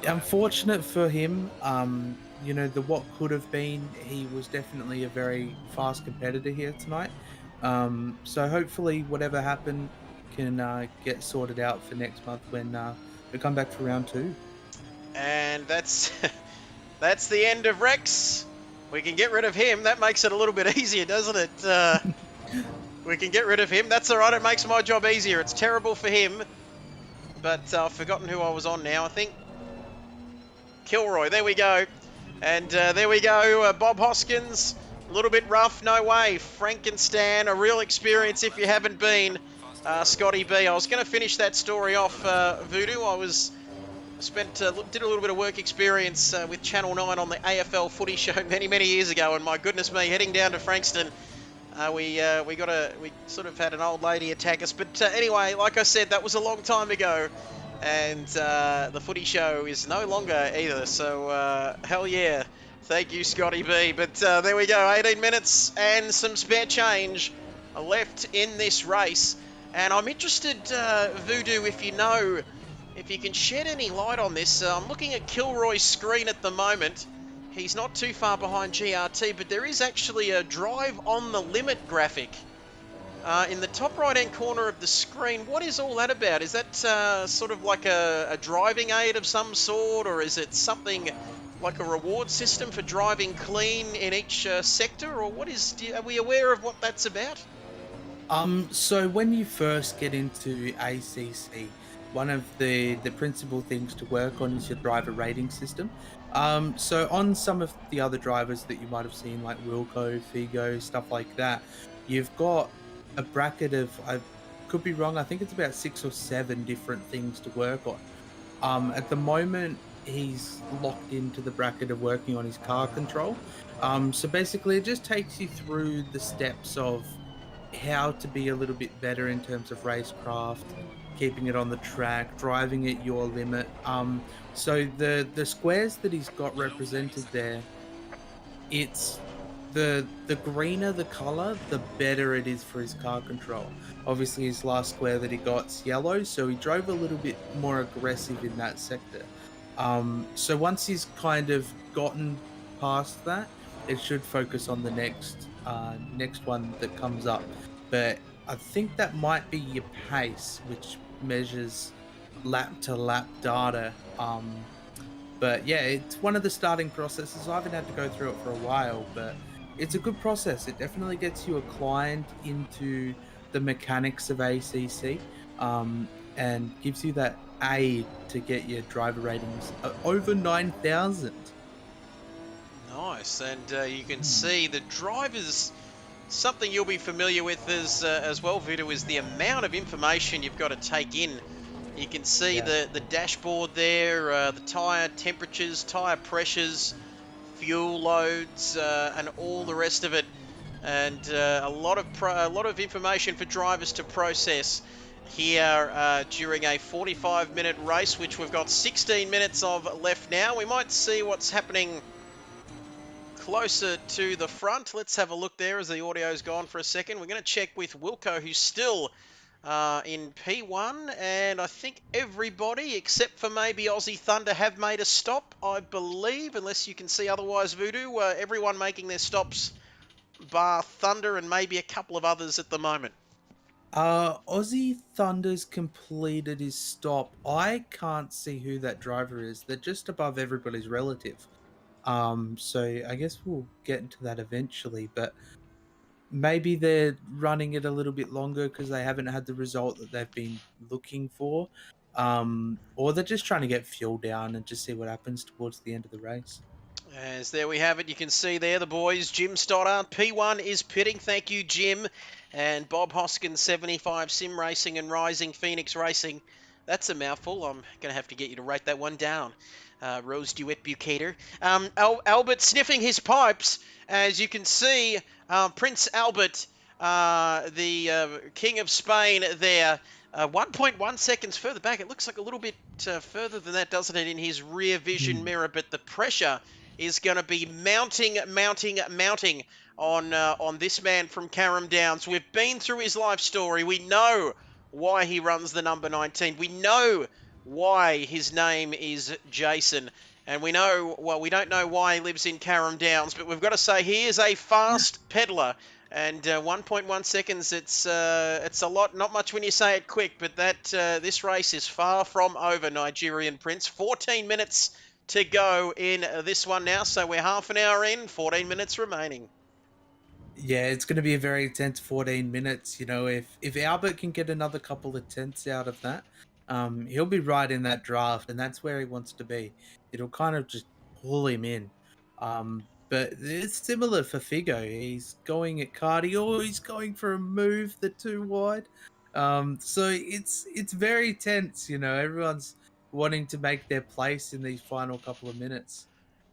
unfortunate for him. The what could have been, he was definitely a very fast competitor here tonight. So hopefully whatever happened can get sorted out for next month when we come back for round 2. And that's the end of Rex. We can get rid of him. That makes it a little bit easier, doesn't it? We can get rid of him. That's all right. It makes my job easier. It's terrible for him. But I've forgotten who I was on now, I think. Kilroy. There we go. And there we go. Bob Hoskins. A little bit rough. No way. Frankenstein. A real experience if you haven't been. Scotty B. I was going to finish that story off, Voodoo. Did a little bit of work experience with Channel 9 on the AFL footy show many years ago. And my goodness me, heading down to Frankston, we sort of had an old lady attack us. But anyway, like I said, that was a long time ago, and the footy show is no longer either. So hell yeah, thank you, Scotty B. But there we go, 18 minutes and some spare change left in this race. And I'm interested, Voodoo, if you can shed any light on this. I'm looking at Kilroy's screen at the moment. He's not too far behind GRT, but there is actually a drive on the limit graphic in the top right-hand corner of the screen. What is all that about? Is that sort of like a driving aid of some sort, or is it something like a reward system for driving clean in each sector, or what is? Are we aware of what that's about? So when you first get into ACC, one of the principal things to work on is your driver rating system. So on some of the other drivers that you might have seen, like Wilco, Figo, stuff like that, you've got a bracket of, I could be wrong, I think it's about 6 or 7 different things to work on. At the moment, he's locked into the bracket of working on his car control. So basically, it just takes you through the steps of how to be a little bit better in terms of racecraft, keeping it on the track, driving at your limit. So the squares that he's got represented there, it's the greener the color, the better it is for his car control. Obviously, his last square that he got's yellow, so he drove a little bit more aggressive in that sector. So once he's kind of gotten past that, it should focus on the next one that comes up. But I think that might be your pace, which measures lap to lap data. But yeah, it's one of the starting processes. I haven't had to go through it for a while, but it's a good process. It definitely gets you inclined into the mechanics of ACC, and gives you that aid to get your driver ratings over 9,000. Nice, and you can see the drivers. Something you'll be familiar with as well, Voodoo, is the amount of information you've got to take in. You can see Yeah. the dashboard there, the tyre temperatures, tyre pressures, fuel loads, and all the rest of it. And a lot of information for drivers to process here during a 45-minute race, which we've got 16 minutes of left now. We might see what's happening closer to the front. Let's have a look there as the audio's gone for a second. We're going to check with Wilco, who's still in P1, and I think everybody except for maybe Aussie Thunder have made a stop, I believe, unless you can see otherwise, Voodoo. Everyone making their stops, bar Thunder and maybe a couple of others at the moment. Aussie Thunder's completed his stop. I can't see who that driver is. They're just above everybody's relative. So I guess we'll get into that eventually, but maybe they're running it a little bit longer because they haven't had the result that they've been looking for. Or they're just trying to get fuel down and just see what happens towards the end of the race. As there we have it, you can see there the boys. Jim Stoddart, P1 is pitting. Thank you, Jim. And Bob Hoskins, 75 Sim Racing and Rising Phoenix Racing. That's a mouthful. I'm going to have to get you to write that one down. Rose Duet Bucator. Albert sniffing his pipes. As you can see, Prince Albert, the King of Spain there, 1.1 seconds further back. It looks like a little bit further than that, doesn't it, in his rear vision mirror? But the pressure is going to be mounting on this man from Carrum Downs. We've been through his life story. We know why he runs the number 19. We know why his name is Jason. And we know, well, we don't know why he lives in Carrum Downs, but we've got to say he is a fast peddler. And 1.1 seconds, it's a lot, not much when you say it quick, but this race is far from over, Nigerian Prince. 14 minutes to go in this one now, so we're half an hour in, 14 minutes remaining. Yeah, it's going to be a very intense 14 minutes. You know, if Albert can get another couple of tenths out of that, he'll be right in that draft, and that's where he wants to be. It'll kind of just pull him in. But it's similar for Figo. He's going at cardio. He's going for a move that's too wide. So it's very tense. You know, everyone's wanting to make their place in these final couple of minutes.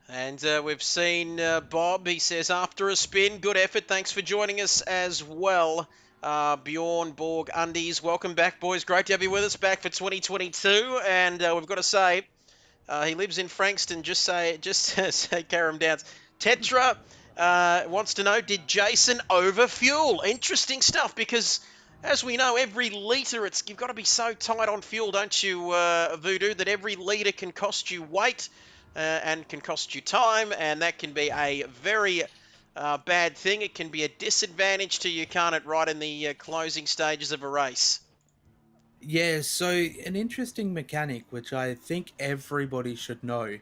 And we've seen Bob. He says, after a spin, good effort. Thanks for joining us as well. Bjorn Borg Undies, welcome back, boys. Great to have you with us back for 2022. And we've got to say, he lives in Frankston. Just say Carrum Downs. Tetra wants to know, did Jason overfuel? Interesting stuff, because as we know, every litre, you've got to be so tight on fuel, don't you, Voodoo, that every litre can cost you weight. And can cost you time, and that can be a very bad thing. It can be a disadvantage to you, can't it, right in the closing stages of a race? Yeah, so an interesting mechanic, which I think everybody should know,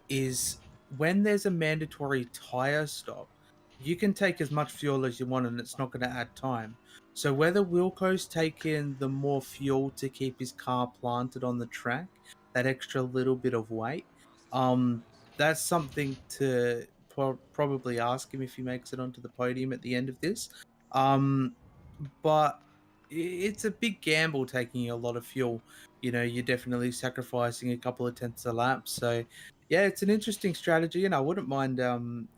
is when there's a mandatory tire stop, you can take as much fuel as you want and it's not going to add time. So whether Wilco's taking the more fuel to keep his car planted on the track, that extra little bit of weight, that's something to probably ask him if he makes it onto the podium at the end of this. But it's a big gamble taking a lot of fuel. You know, you're definitely sacrificing a couple of tenths a lap. So, yeah, it's an interesting strategy, and I wouldn't mind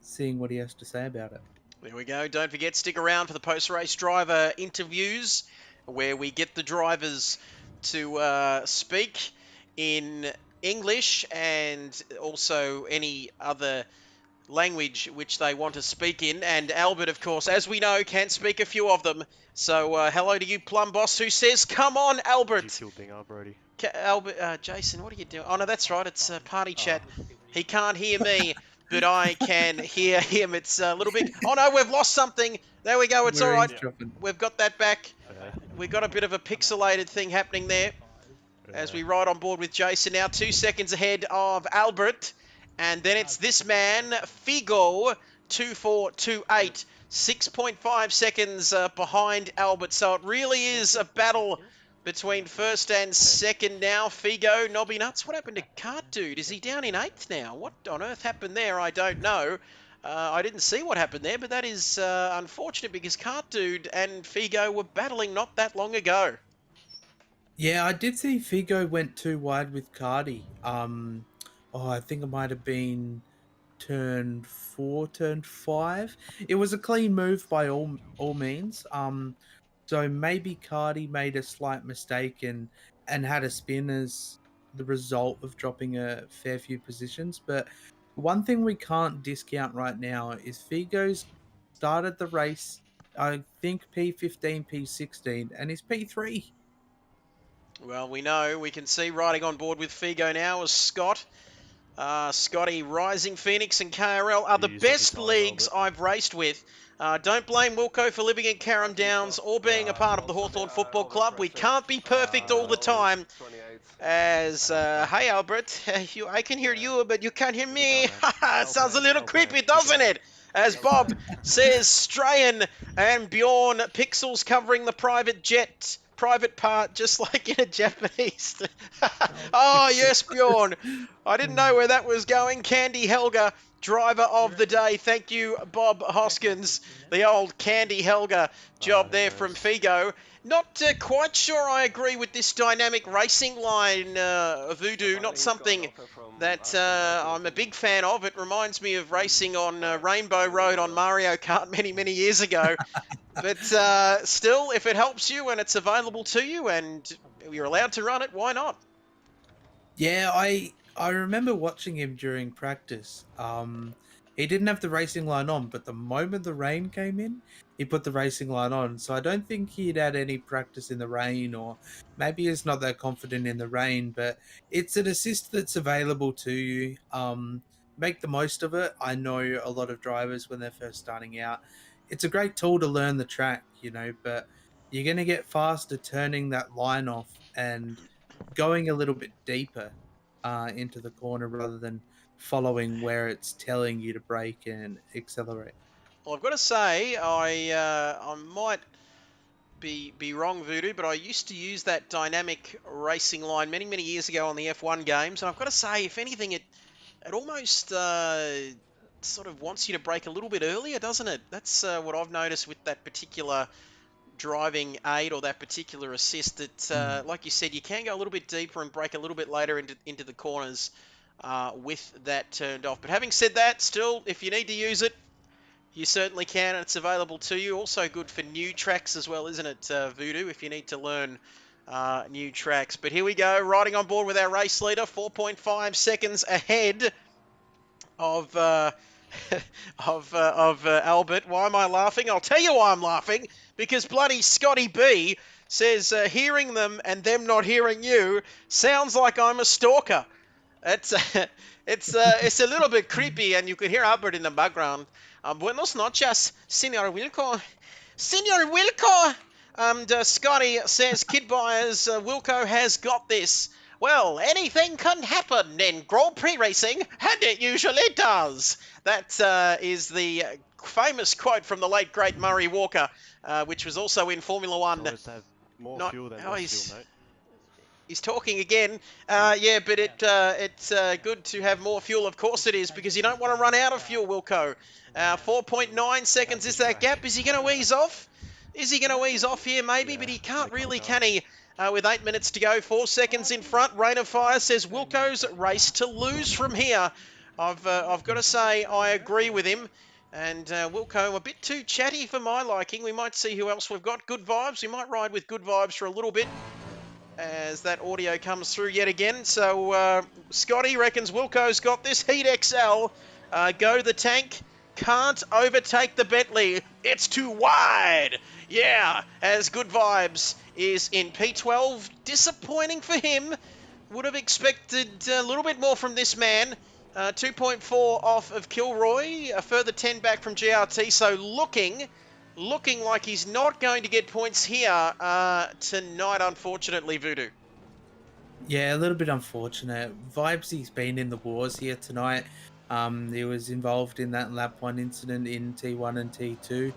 seeing what he has to say about it. There we go. Don't forget, stick around for the post-race driver interviews where we get the drivers to speak in English and also any other language which they want to speak in. And Albert, of course, as we know, can speak a few of them. So hello to you, Plum Boss, who says, come on, Albert. You killed Bing up, Brody. Albert, Jason, what are you doing? Oh, no, that's right. It's party chat. He can't hear me, but I can hear him. It's a little bit... Oh, no, we've lost something. There we go. It's all right. We've got that back. We've got a bit of a pixelated thing happening there as we ride on board with Jason now. 2 seconds ahead of Albert. And then it's this man, Figo, 2428. 6.5 seconds behind Albert. So it really is a battle between first and second now. Figo, Nobby Nuts. What happened to Cart Dude? Is he down in 8th now? What on earth happened there? I don't know. I didn't see what happened there, but that is unfortunate because Cart Dude and Figo were battling not that long ago. Yeah, I did see Figo went too wide with Cardi. I think it might have been turn 4, turn 5. It was a clean move by all means. So maybe Cardi made a slight mistake and had a spin as the result of dropping a fair few positions. But one thing we can't discount right now is Figo's started the race, I think P15, P16, and he's P3. Well, we can see riding on board with Figo now is Scott. Scotty, Rising Phoenix and KRL are the best leagues I've raced with. Don't blame Wilco for living in Carrum Downs or being a part of the Hawthorn Football Club. We can't be perfect all the time. As, hi Albert, I can hear you, but you can't hear me. Sounds a little creepy, doesn't it? As Bob says, Strayan and Bjorn, Pixels covering the private jet. Private part, just like in a Japanese. Oh, yes, Bjorn. I didn't know where that was going. Candy Helga, driver of the day. Thank you, Bob Hoskins. The old Candy Helga job there from Figo. Not quite sure I agree with this dynamic racing line, Voodoo. Not something that I'm a big fan of. It reminds me of racing on Rainbow Road on Mario Kart many, many years ago. But still, if it helps you and it's available to you and you're allowed to run it, why not? Yeah, I remember watching him during practice. He didn't have the racing line on, but the moment the rain came in, he put the racing line on. So I don't think he'd had any practice in the rain, or maybe he's not that confident in the rain, but it's an assist that's available to you. Make the most of it. I know a lot of drivers when they're first starting out. It's a great tool to learn the track, but you're going to get faster turning that line off and going a little bit deeper into the corner rather than following where it's telling you to brake and accelerate. Well, I've got to say, I might be wrong, Voodoo, but I used to use that dynamic racing line many, many years ago on the F1 games, and I've got to say, if anything, it almost sort of wants you to brake a little bit earlier, doesn't it? That's what I've noticed with that particular driving aid or that particular assist. That, like you said, you can go a little bit deeper and brake a little bit later into the corners with that turned off. But having said that, still, if you need to use it, you certainly can, and it's available to you. Also good for new tracks as well, isn't it, Voodoo, if you need to learn new tracks. But here we go, riding on board with our race leader, 4.5 seconds ahead of Albert. Why am I laughing? I'll tell you why I'm laughing. Because bloody Scotty B says, hearing them and them not hearing you sounds like I'm a stalker. It's a little bit creepy, and you could hear Albert in the background. Buenos noches, Senor Wilco. Senor Wilco! And Scotty says, Kid Buyers, Wilco has got this. Well, anything can happen in Grand Prix racing, and it usually does. That is the famous quote from the late, great Murray Walker, which was also in Formula One. Always have more fuel than less fuel, mate. He's talking again. Yeah, but it's good to have more fuel. Of course it is, because you don't want to run out of fuel, Wilco. 4.9 seconds is that gap. Is he going to ease off? Is he going to ease off here? Maybe, but he can't really, can he? With 8 minutes to go, 4 seconds in front. Rain of Fire says Wilco's race to lose from here. I've got to say I agree with him. And Wilco, a bit too chatty for my liking. We might see who else we've got. Good Vibes. We might ride with Good Vibes for a little bit as that audio comes through yet again. So Scotty reckons Wilco's got this. Heat XL. Go the tank. Can't overtake the Bentley. It's too wide. Yeah, as Good Vibes is in P12. Disappointing for him. Would have expected a little bit more from this man. 2.4 off of Kilroy, a further 10 back from GRT. So looking like he's not going to get points here tonight, unfortunately, Voodoo. Yeah, a little bit unfortunate. Vibesy's been in the wars here tonight. He was involved in that lap 1 incident in T1 and T2,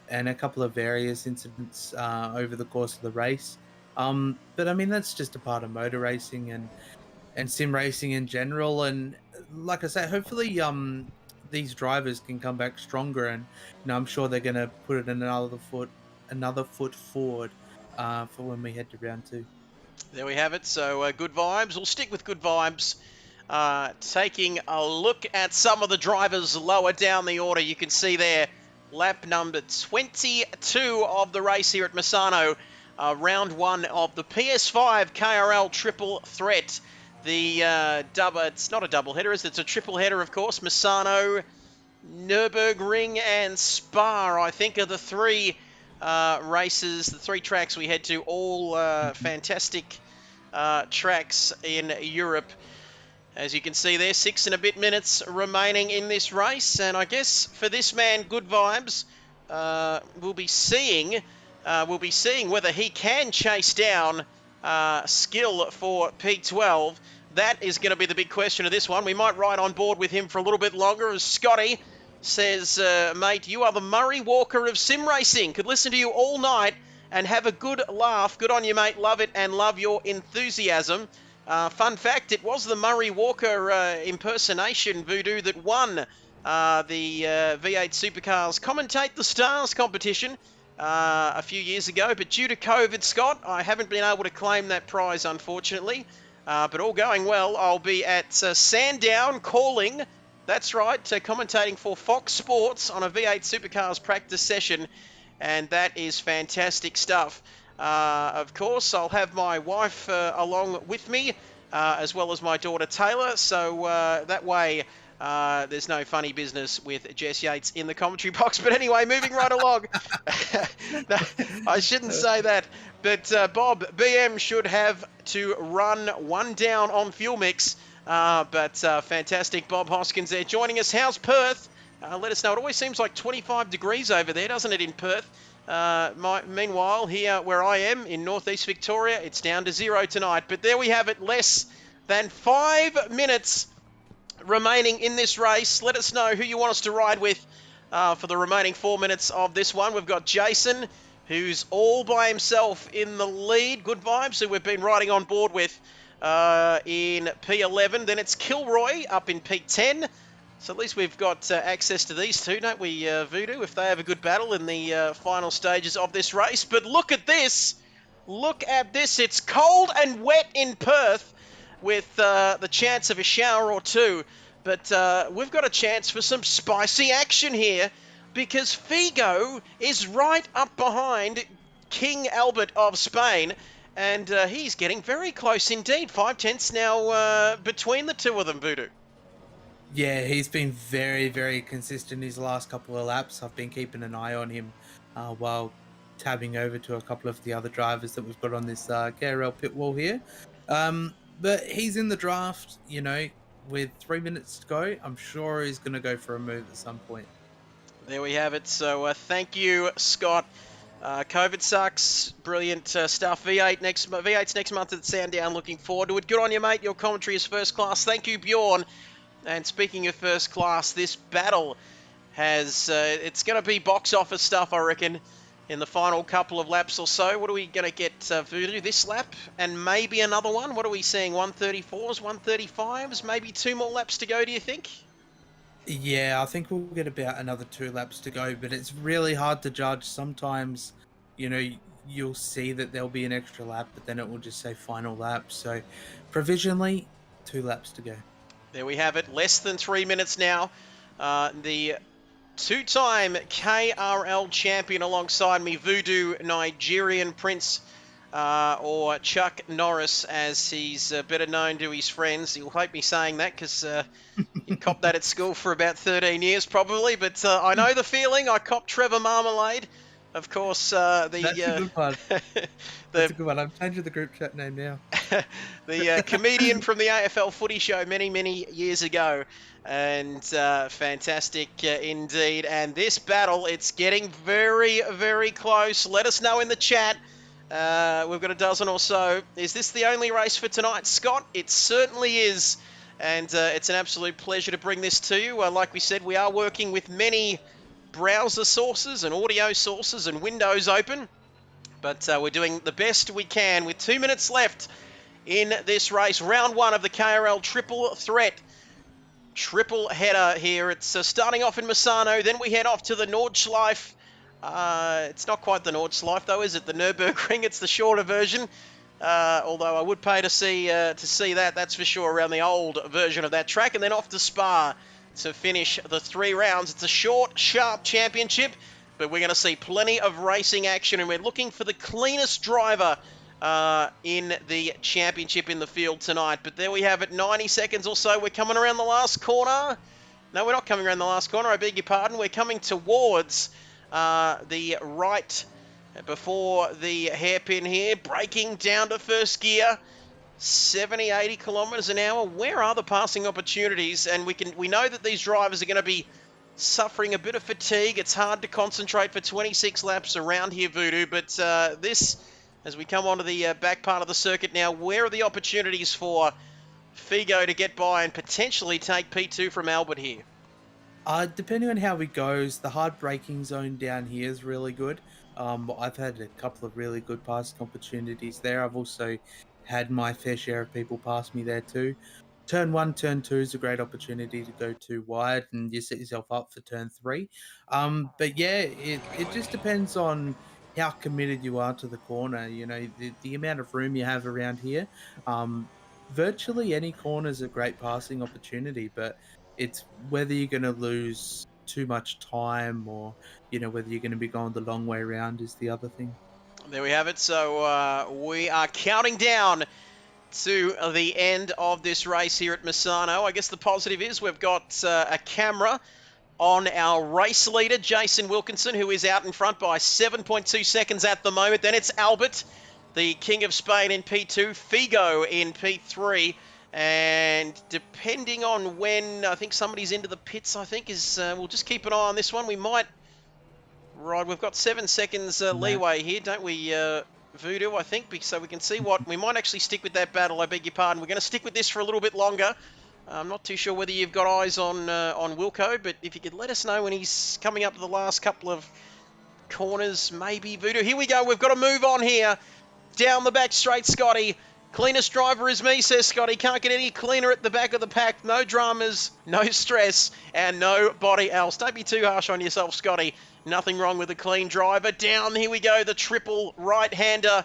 and a couple of various incidents over the course of the race. But I mean, that's just a part of motor racing and sim racing in general. And like I say, hopefully these drivers can come back stronger, and I'm sure they're going to put it another foot forward for when we head to round 2. There we have it. So Good Vibes. We'll stick with Good Vibes. Taking a look at some of the drivers lower down the order. You can see there lap number 22 of the race here at Misano. Round 1 of the PS5 KRL triple threat. The it's not a double header, it's a triple header, of course. Misano, Nürburgring, and Spa, I think, are the three races, the three tracks we head to. All fantastic tracks in Europe. As you can see there, 6 and a bit minutes remaining in this race. And I guess for this man, Good Vibes, we'll be seeing whether he can chase down Skill for P12. That is going to be the big question of this one. We might ride on board with him for a little bit longer, as Scotty says, mate, you are the Murray Walker of sim racing. Could listen to you all night and have a good laugh. Good on you, mate. Love it and love your enthusiasm. Fun fact, it was the Murray Walker impersonation, Voodoo, that won the V8 Supercars Commentate the Stars competition a few years ago. But due to COVID, Scott, I haven't been able to claim that prize, unfortunately. But all going well, I'll be at Sandown calling, that's right, commentating for Fox Sports on a V8 Supercars practice session. And that is fantastic stuff. Of course, I'll have my wife along with me, as well as my daughter Taylor. So that way, there's no funny business with Jess Yates in the commentary box. But anyway, moving right along. No, I shouldn't say that. But Bob, BM should have to run one down on fuel mix. But fantastic, Bob Hoskins there joining us. How's Perth? Let us know. It always seems like 25 degrees over there, doesn't it, in Perth? Meanwhile, here where I am in northeast Victoria, it's down to 0 tonight. But there we have it, less than 5 minutes remaining in this race. Let us know who you want us to ride with for the remaining 4 minutes of this one. We've got Jason, who's all by himself in the lead. Good Vibes, who we've been riding on board with in P11. Then it's Kilroy up in P10. So at least we've got access to these two, don't we, Voodoo, if they have a good battle in the final stages of this race. But look at this. Look at this. It's cold and wet in Perth with the chance of a shower or two. But we've got a chance for some spicy action here because Figo is right up behind King Albert of Spain. And he's getting very close indeed. 5/10 now between the two of them, Voodoo. Yeah, he's been very, very consistent his last couple of laps. I've been keeping an eye on him while tabbing over to a couple of the other drivers that we've got on this KRL pit wall here. But he's in the draft, with 3 minutes to go. I'm sure he's going to go for a move at some point. There we have it. So thank you, Scott. COVID sucks. Brilliant stuff. V8's next month at Sandown. Looking forward to it. Good on you, mate. Your commentary is first class. Thank you, Bjorn. And speaking of first class, this battle has, it's going to be box office stuff, I reckon, in the final couple of laps or so. What are we going to get, Voodoo, this lap? And maybe another one? What are we seeing, 134s, 135s? Maybe 2 more laps to go, do you think? Yeah, I think we'll get about another 2 laps to go, but it's really hard to judge. Sometimes, you'll see that there'll be an extra lap, but then it will just say final lap. So provisionally, 2 laps to go. There we have it. Less than 3 minutes now. The Two-time KRL champion alongside me, Voodoo Nigerian Prince, or Chuck Norris, as he's better known to his friends. He'll hate me saying that because he copped that at school for about 13 years probably, but I know the feeling. I copped Trevor Marmalade. Of course, That's a good one. That's a good one. I'm changing the group chat name now. the comedian from the AFL Footy Show many years ago, and fantastic indeed. And this battle, it's getting very close. Let us know in the chat. We've got a dozen or so. Is this the only race for tonight, Scott? It certainly is, and it's an absolute pleasure to bring this to you. Like we said, we are working with many browser sources and audio sources and windows open, but we're doing the best we can with 2 minutes left in this race. Round one of the KRL triple threat triple header here. It's starting off in Misano, then we head off to the Nordschleife. It's not quite the Nordschleife though, is it? The Nürburgring. It's the shorter version. Although I would pay to see that, that's for sure, around the old version of that track. And then off to Spa to finish the 3 rounds. It's a short, sharp championship, but we're going to see plenty of racing action, and we're looking for the cleanest driver in the championship in the field tonight. But there we have it, 90 seconds or so. We're coming around the last corner. No, we're not coming around the last corner, I beg your pardon. We're coming towards the right before the hairpin here, braking down to first gear. 70, 80 kilometers an hour. Where are the passing opportunities? And we know that these drivers are going to be suffering a bit of fatigue. It's hard to concentrate for 26 laps around here, Voodoo. But this, as we come onto the back part of the circuit now, where are the opportunities for Figo to get by and potentially take P2 from Albert here? Depending on how it goes, the hard braking zone down here is really good. I've had a couple of really good passing opportunities there. I've also had my fair share of people pass me there too. Turn 1, turn 2 is a great opportunity to go too wide and you set yourself up for turn 3. But yeah, it just depends on how committed you are to the corner. You know, the amount of room you have around here. Virtually any corner is a great passing opportunity, but it's whether you're going to lose too much time or, you know, whether you're going to be going the long way around is the other thing. There we have it. So we are counting down to the end of this race here at Misano. I guess the positive is we've got a camera on our race leader, Jason Wilkinson, who is out in front by 7.2 seconds at the moment. Then it's Albert, the King of Spain in P2, Figo in P3. And depending on when I think somebody's into the pits, I think we'll just keep an eye on this one. We might... Right, we've got 7 seconds leeway here, don't we, Voodoo, I think, so we can see what... We might actually stick with that battle, I beg your pardon. We're going to stick with this for a little bit longer. I'm not too sure whether you've got eyes on Wilco, but if you could let us know when he's coming up to the last couple of corners, maybe, Voodoo. Here we go, we've got to move on here. Down the back straight, Scotty. Cleanest driver is me, says Scotty. Can't get any cleaner at the back of the pack. No dramas, no stress, and nobody else. Don't be too harsh on yourself, Scotty. Nothing wrong with a clean driver. Down, here we go, the triple right-hander.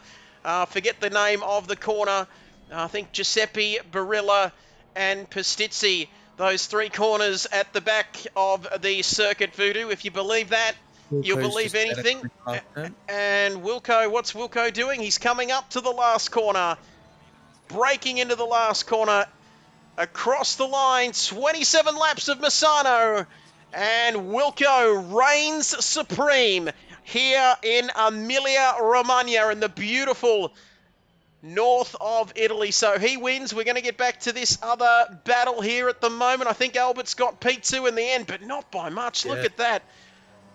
Forget the name of the corner. I think Giuseppe, Barilla, and Pastizzi. Those 3 corners at the back of the circuit, Voodoo. If you believe that, you'll believe anything. And Wilco, what's Wilco doing? He's coming up to the last corner. Braking into the last corner. Across the line, 27 laps of Misano. And Wilco reigns supreme here in Emilia-Romagna in the beautiful north of Italy. So he wins. We're going to get back to this other battle here at the moment. I think Albert's got P2 in the end, but not by much. Yeah. Look at that.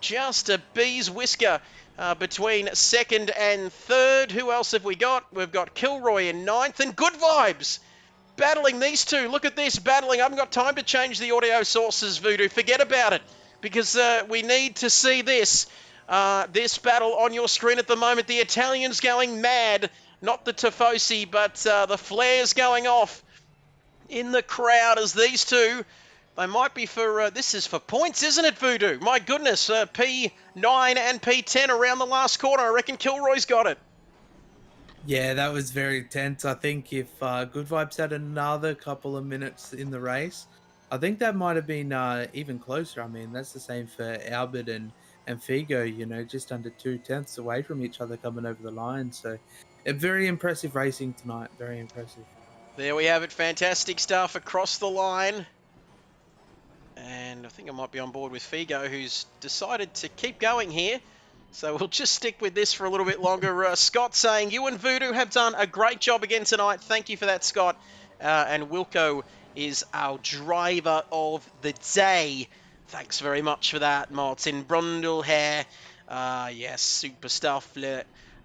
Just a bee's whisker between second and third. Who else have we got? We've got Kilroy in ninth, and Good Vibes battling these two. Look at this, battling. I haven't got time to change the audio sources, Voodoo. Forget about it, because we need to see this battle on your screen at the moment. The Italians going mad. Not the Tifosi, but the flares going off in the crowd as these two... They might be for, this is for points, isn't it, Voodoo? My goodness, P9 and P10 around the last corner. I reckon Kilroy's got it. Yeah, that was very tense. I think if Good Vibes had another couple of minutes in the race, I think that might have been even closer. I mean, that's the same for Albert and Figo, you know, just under 2/10 away from each other coming over the line. So, very impressive racing tonight. Very impressive. There we have it. Fantastic stuff across the line. And I think I might be on board with Figo, who's decided to keep going here. So we'll just stick with this for a little bit longer. Scott saying, you and Voodoo have done a great job again tonight. Thank you for that, Scott. And Wilco is our driver of the day. Thanks very much for that, Martin Brundle here. Yes, super stuff.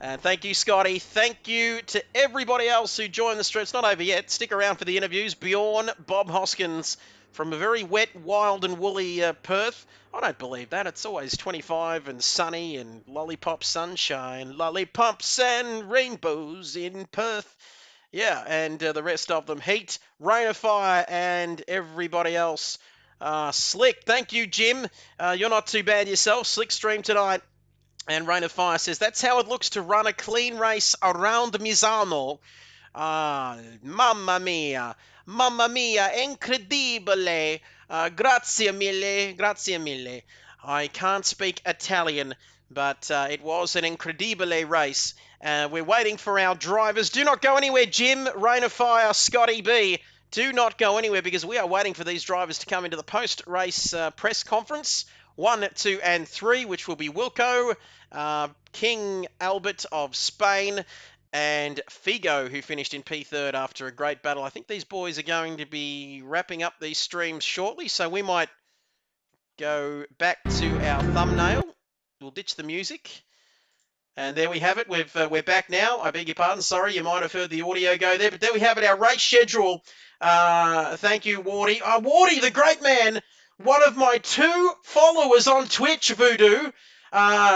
And thank you, Scotty. Thank you to everybody else who joined the stream. It's not over yet. Stick around for the interviews. Bjorn, Bob Hoskins, from a very wet, wild and woolly Perth. I don't believe that. It's always 25 and sunny and lollipop sunshine, lollipops and rainbows in Perth. Yeah, and the rest of them, Heat, Rain of Fire, and everybody else. Slick, thank you, Jim. You're not too bad yourself. Slick stream tonight. And Rain of Fire says, that's how it looks to run a clean race around Misano. Mamma mia, incredibile. Grazie mille, grazie mille. I can't speak Italian, but it was an incredibile race. We're waiting for our drivers. Do not go anywhere, Jim, Rain of Fire, Scotty B. Do not go anywhere because we are waiting for these drivers to come into the post-race press conference. 1, 2, and 3, which will be Wilco, King Albert of Spain, and Figo, who finished in P3rd after a great battle. I think these boys are going to be wrapping up these streams shortly, so we might go back to our thumbnail. We'll ditch the music. And there we have it. We're back now. I beg your pardon. Sorry, you might have heard the audio go there. But there we have it, our race schedule. Thank you, Wardy. Wardy, the great man, one of my 2 followers on Twitch, Voodoo.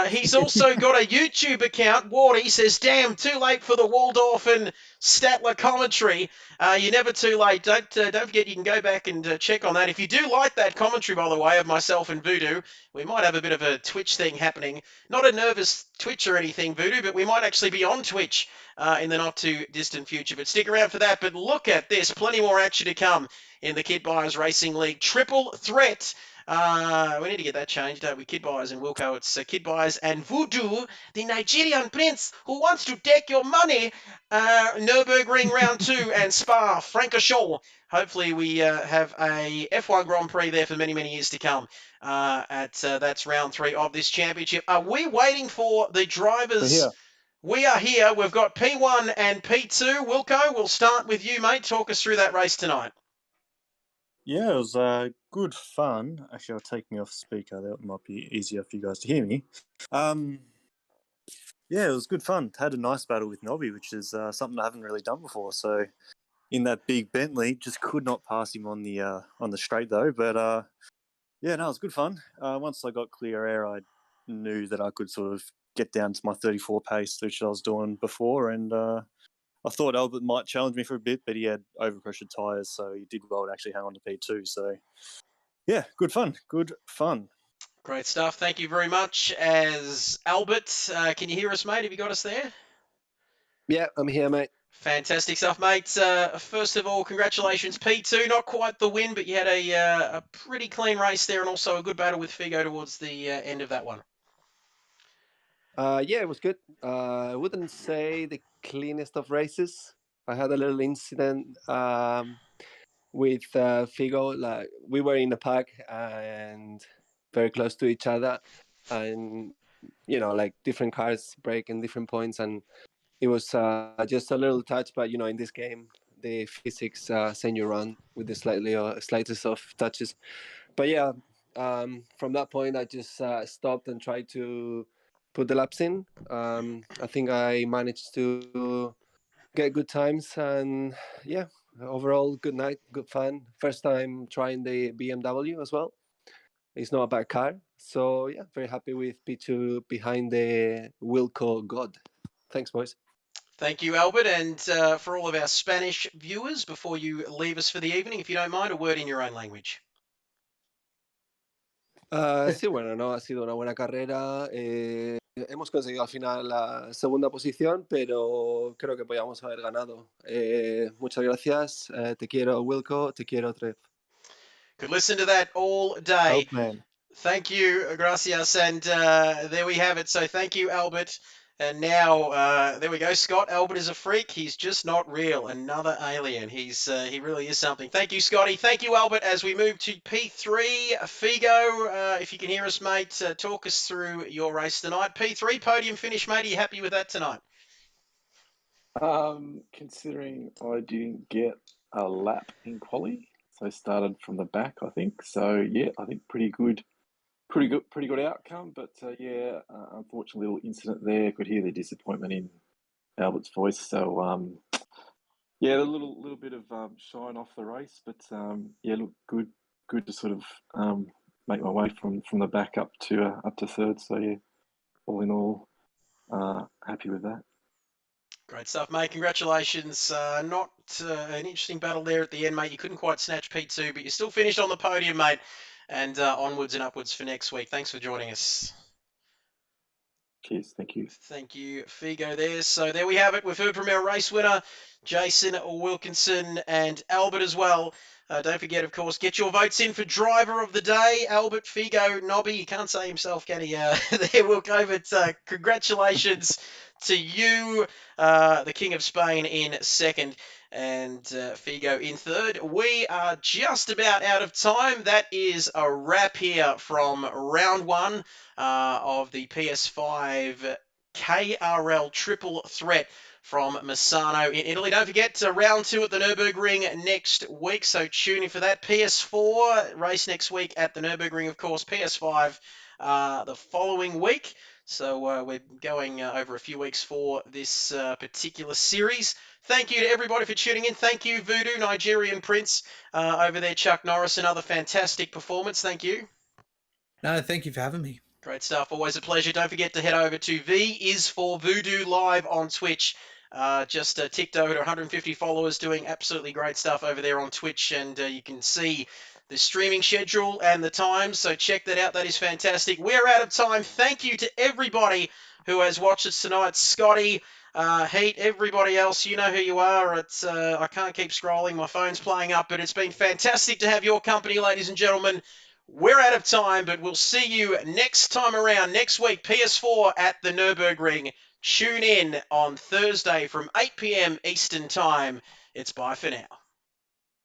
He's also got a YouTube account. Wardy says, damn, too late for the Waldorf and Statler commentary. You're never too late. Don't forget you can go back and check on that. If you do like that commentary, by the way, of myself and Voodoo, we might have a bit of a Twitch thing happening. Not a nervous Twitch or anything, Voodoo, but we might actually be on Twitch in the not too distant future. But stick around for that. But look at this. Plenty more action to come in the Kid Buyers Racing League. Triple threat. We need to get that changed, don't we? Kid Buyers and Wilco. It's Kid Buyers and Voodoo, the Nigerian prince who wants to take your money. Nürburgring Round 2 and Spa, Francorchamps. Hopefully we have a F1 Grand Prix there for many, many years to come. That's round 3 of this championship. Are we waiting for the drivers? We are here. We've got P1 and P2. Wilco, we'll start with you, mate. Talk us through that race tonight. Yeah, it was good fun. Actually, I'll take me off speaker. That might be easier for you guys to hear me. Yeah, it was good fun. Had a nice battle with Nobby, which is something I haven't really done before. So, in that big Bentley, just could not pass him on the straight though. But yeah, no, it was good fun. Once I got clear air, I knew that I could sort of get down to my 34 pace, which I was doing before, and I thought Albert might challenge me for a bit, but he had overpressured tyres, so he did well to actually hang on to P2. So, yeah, good fun. Good fun. Great stuff. Thank you very much. As Albert, can you hear us, mate? Have you got us there? Yeah, I'm here, mate. Fantastic stuff, mate. First of all, congratulations, P2. Not quite the win, but you had a pretty clean race there and also a good battle with Figo towards the end of that one. Yeah, it was good. I wouldn't say the cleanest of races. I had a little incident with Figo. Like, we were in the pack and very close to each other, and like different cars break in different points, and it was just a little touch. But in this game, the physics send you around with the slightest of touches. But yeah, from that point, I just stopped and tried to put the laps in. I think I managed to get good times, and yeah, overall good night, good fun. First time trying the BMW as well. It's not a bad car, so yeah, very happy with P2 behind the Wilco God. Thanks, boys. Thank you, Albert, and for all of our Spanish viewers, before you leave us for the evening, if you don't mind, a word in your own language. Sí, bueno, no ha sido una buena carrera. Hemos conseguido al final la segunda posición, pero creo que podíamos haber ganado. Muchas gracias. Te quiero, Wilco. Te quiero, Trev. Could listen to that all day. Help, man. Thank you, Gracias. And there we have it. So thank you, Albert. And now, there we go. Scott, Albert is a freak. He's just not real. Another alien. He really is something. Thank you, Scotty. Thank you, Albert. As we move to P3, Figo, if you can hear us, mate, talk us through your race tonight. P3, podium finish, mate. Are you happy with that tonight? Considering I didn't get a lap in quali, so I started from the back, I think. So yeah, I think pretty good outcome. But unfortunately, little incident there. Could hear the disappointment in Albert's voice. So yeah, a little bit of shine off the race, but look good to sort of make my way from the back up to third. So yeah, all in all, happy with that. Great stuff, mate. Congratulations. Not an interesting battle there at the end, mate. You couldn't quite snatch P2, but you still finished on the podium, mate. And onwards and upwards for next week. Thanks for joining us. Cheers. Thank you. Thank you, Figo there. So there we have it. We've heard from our race winner, Jason Wilkinson, and Albert as well. Don't forget, of course, get your votes in for driver of the day. Albert, Figo, Nobby. He can't say himself, can he? There we'll go. But congratulations to you, the King of Spain in second, and Figo in third. We are just about out of time. That is a wrap here from round one of the PS5 KRL triple threat from Misano in Italy. Don't forget round two at the Nürburgring next week, so tune in for that. PS4 race next week at the Nürburgring, of course. PS5 the following week. So we're going over a few weeks for this particular series. Thank you to everybody for tuning in. Thank you, Voodoo, Nigerian Prince, over there, Chuck Norris, another fantastic performance. Thank you. No, thank you for having me. Great stuff. Always a pleasure. Don't forget to head over to V is for Voodoo Live on Twitch. Just ticked over to 150 followers, doing absolutely great stuff over there on Twitch, and you can see the streaming schedule and the times, so check that out. That is fantastic. We're out of time. Thank you to everybody who has watched us tonight. Scotty, Heat, everybody else, you know who you are. It's I can't keep scrolling. My phone's playing up, but it's been fantastic to have your company, ladies and gentlemen. We're out of time, but we'll see you next time around, next week, PS4 at the Nürburgring. Tune in on Thursday from 8 p.m. Eastern Time. It's bye for now.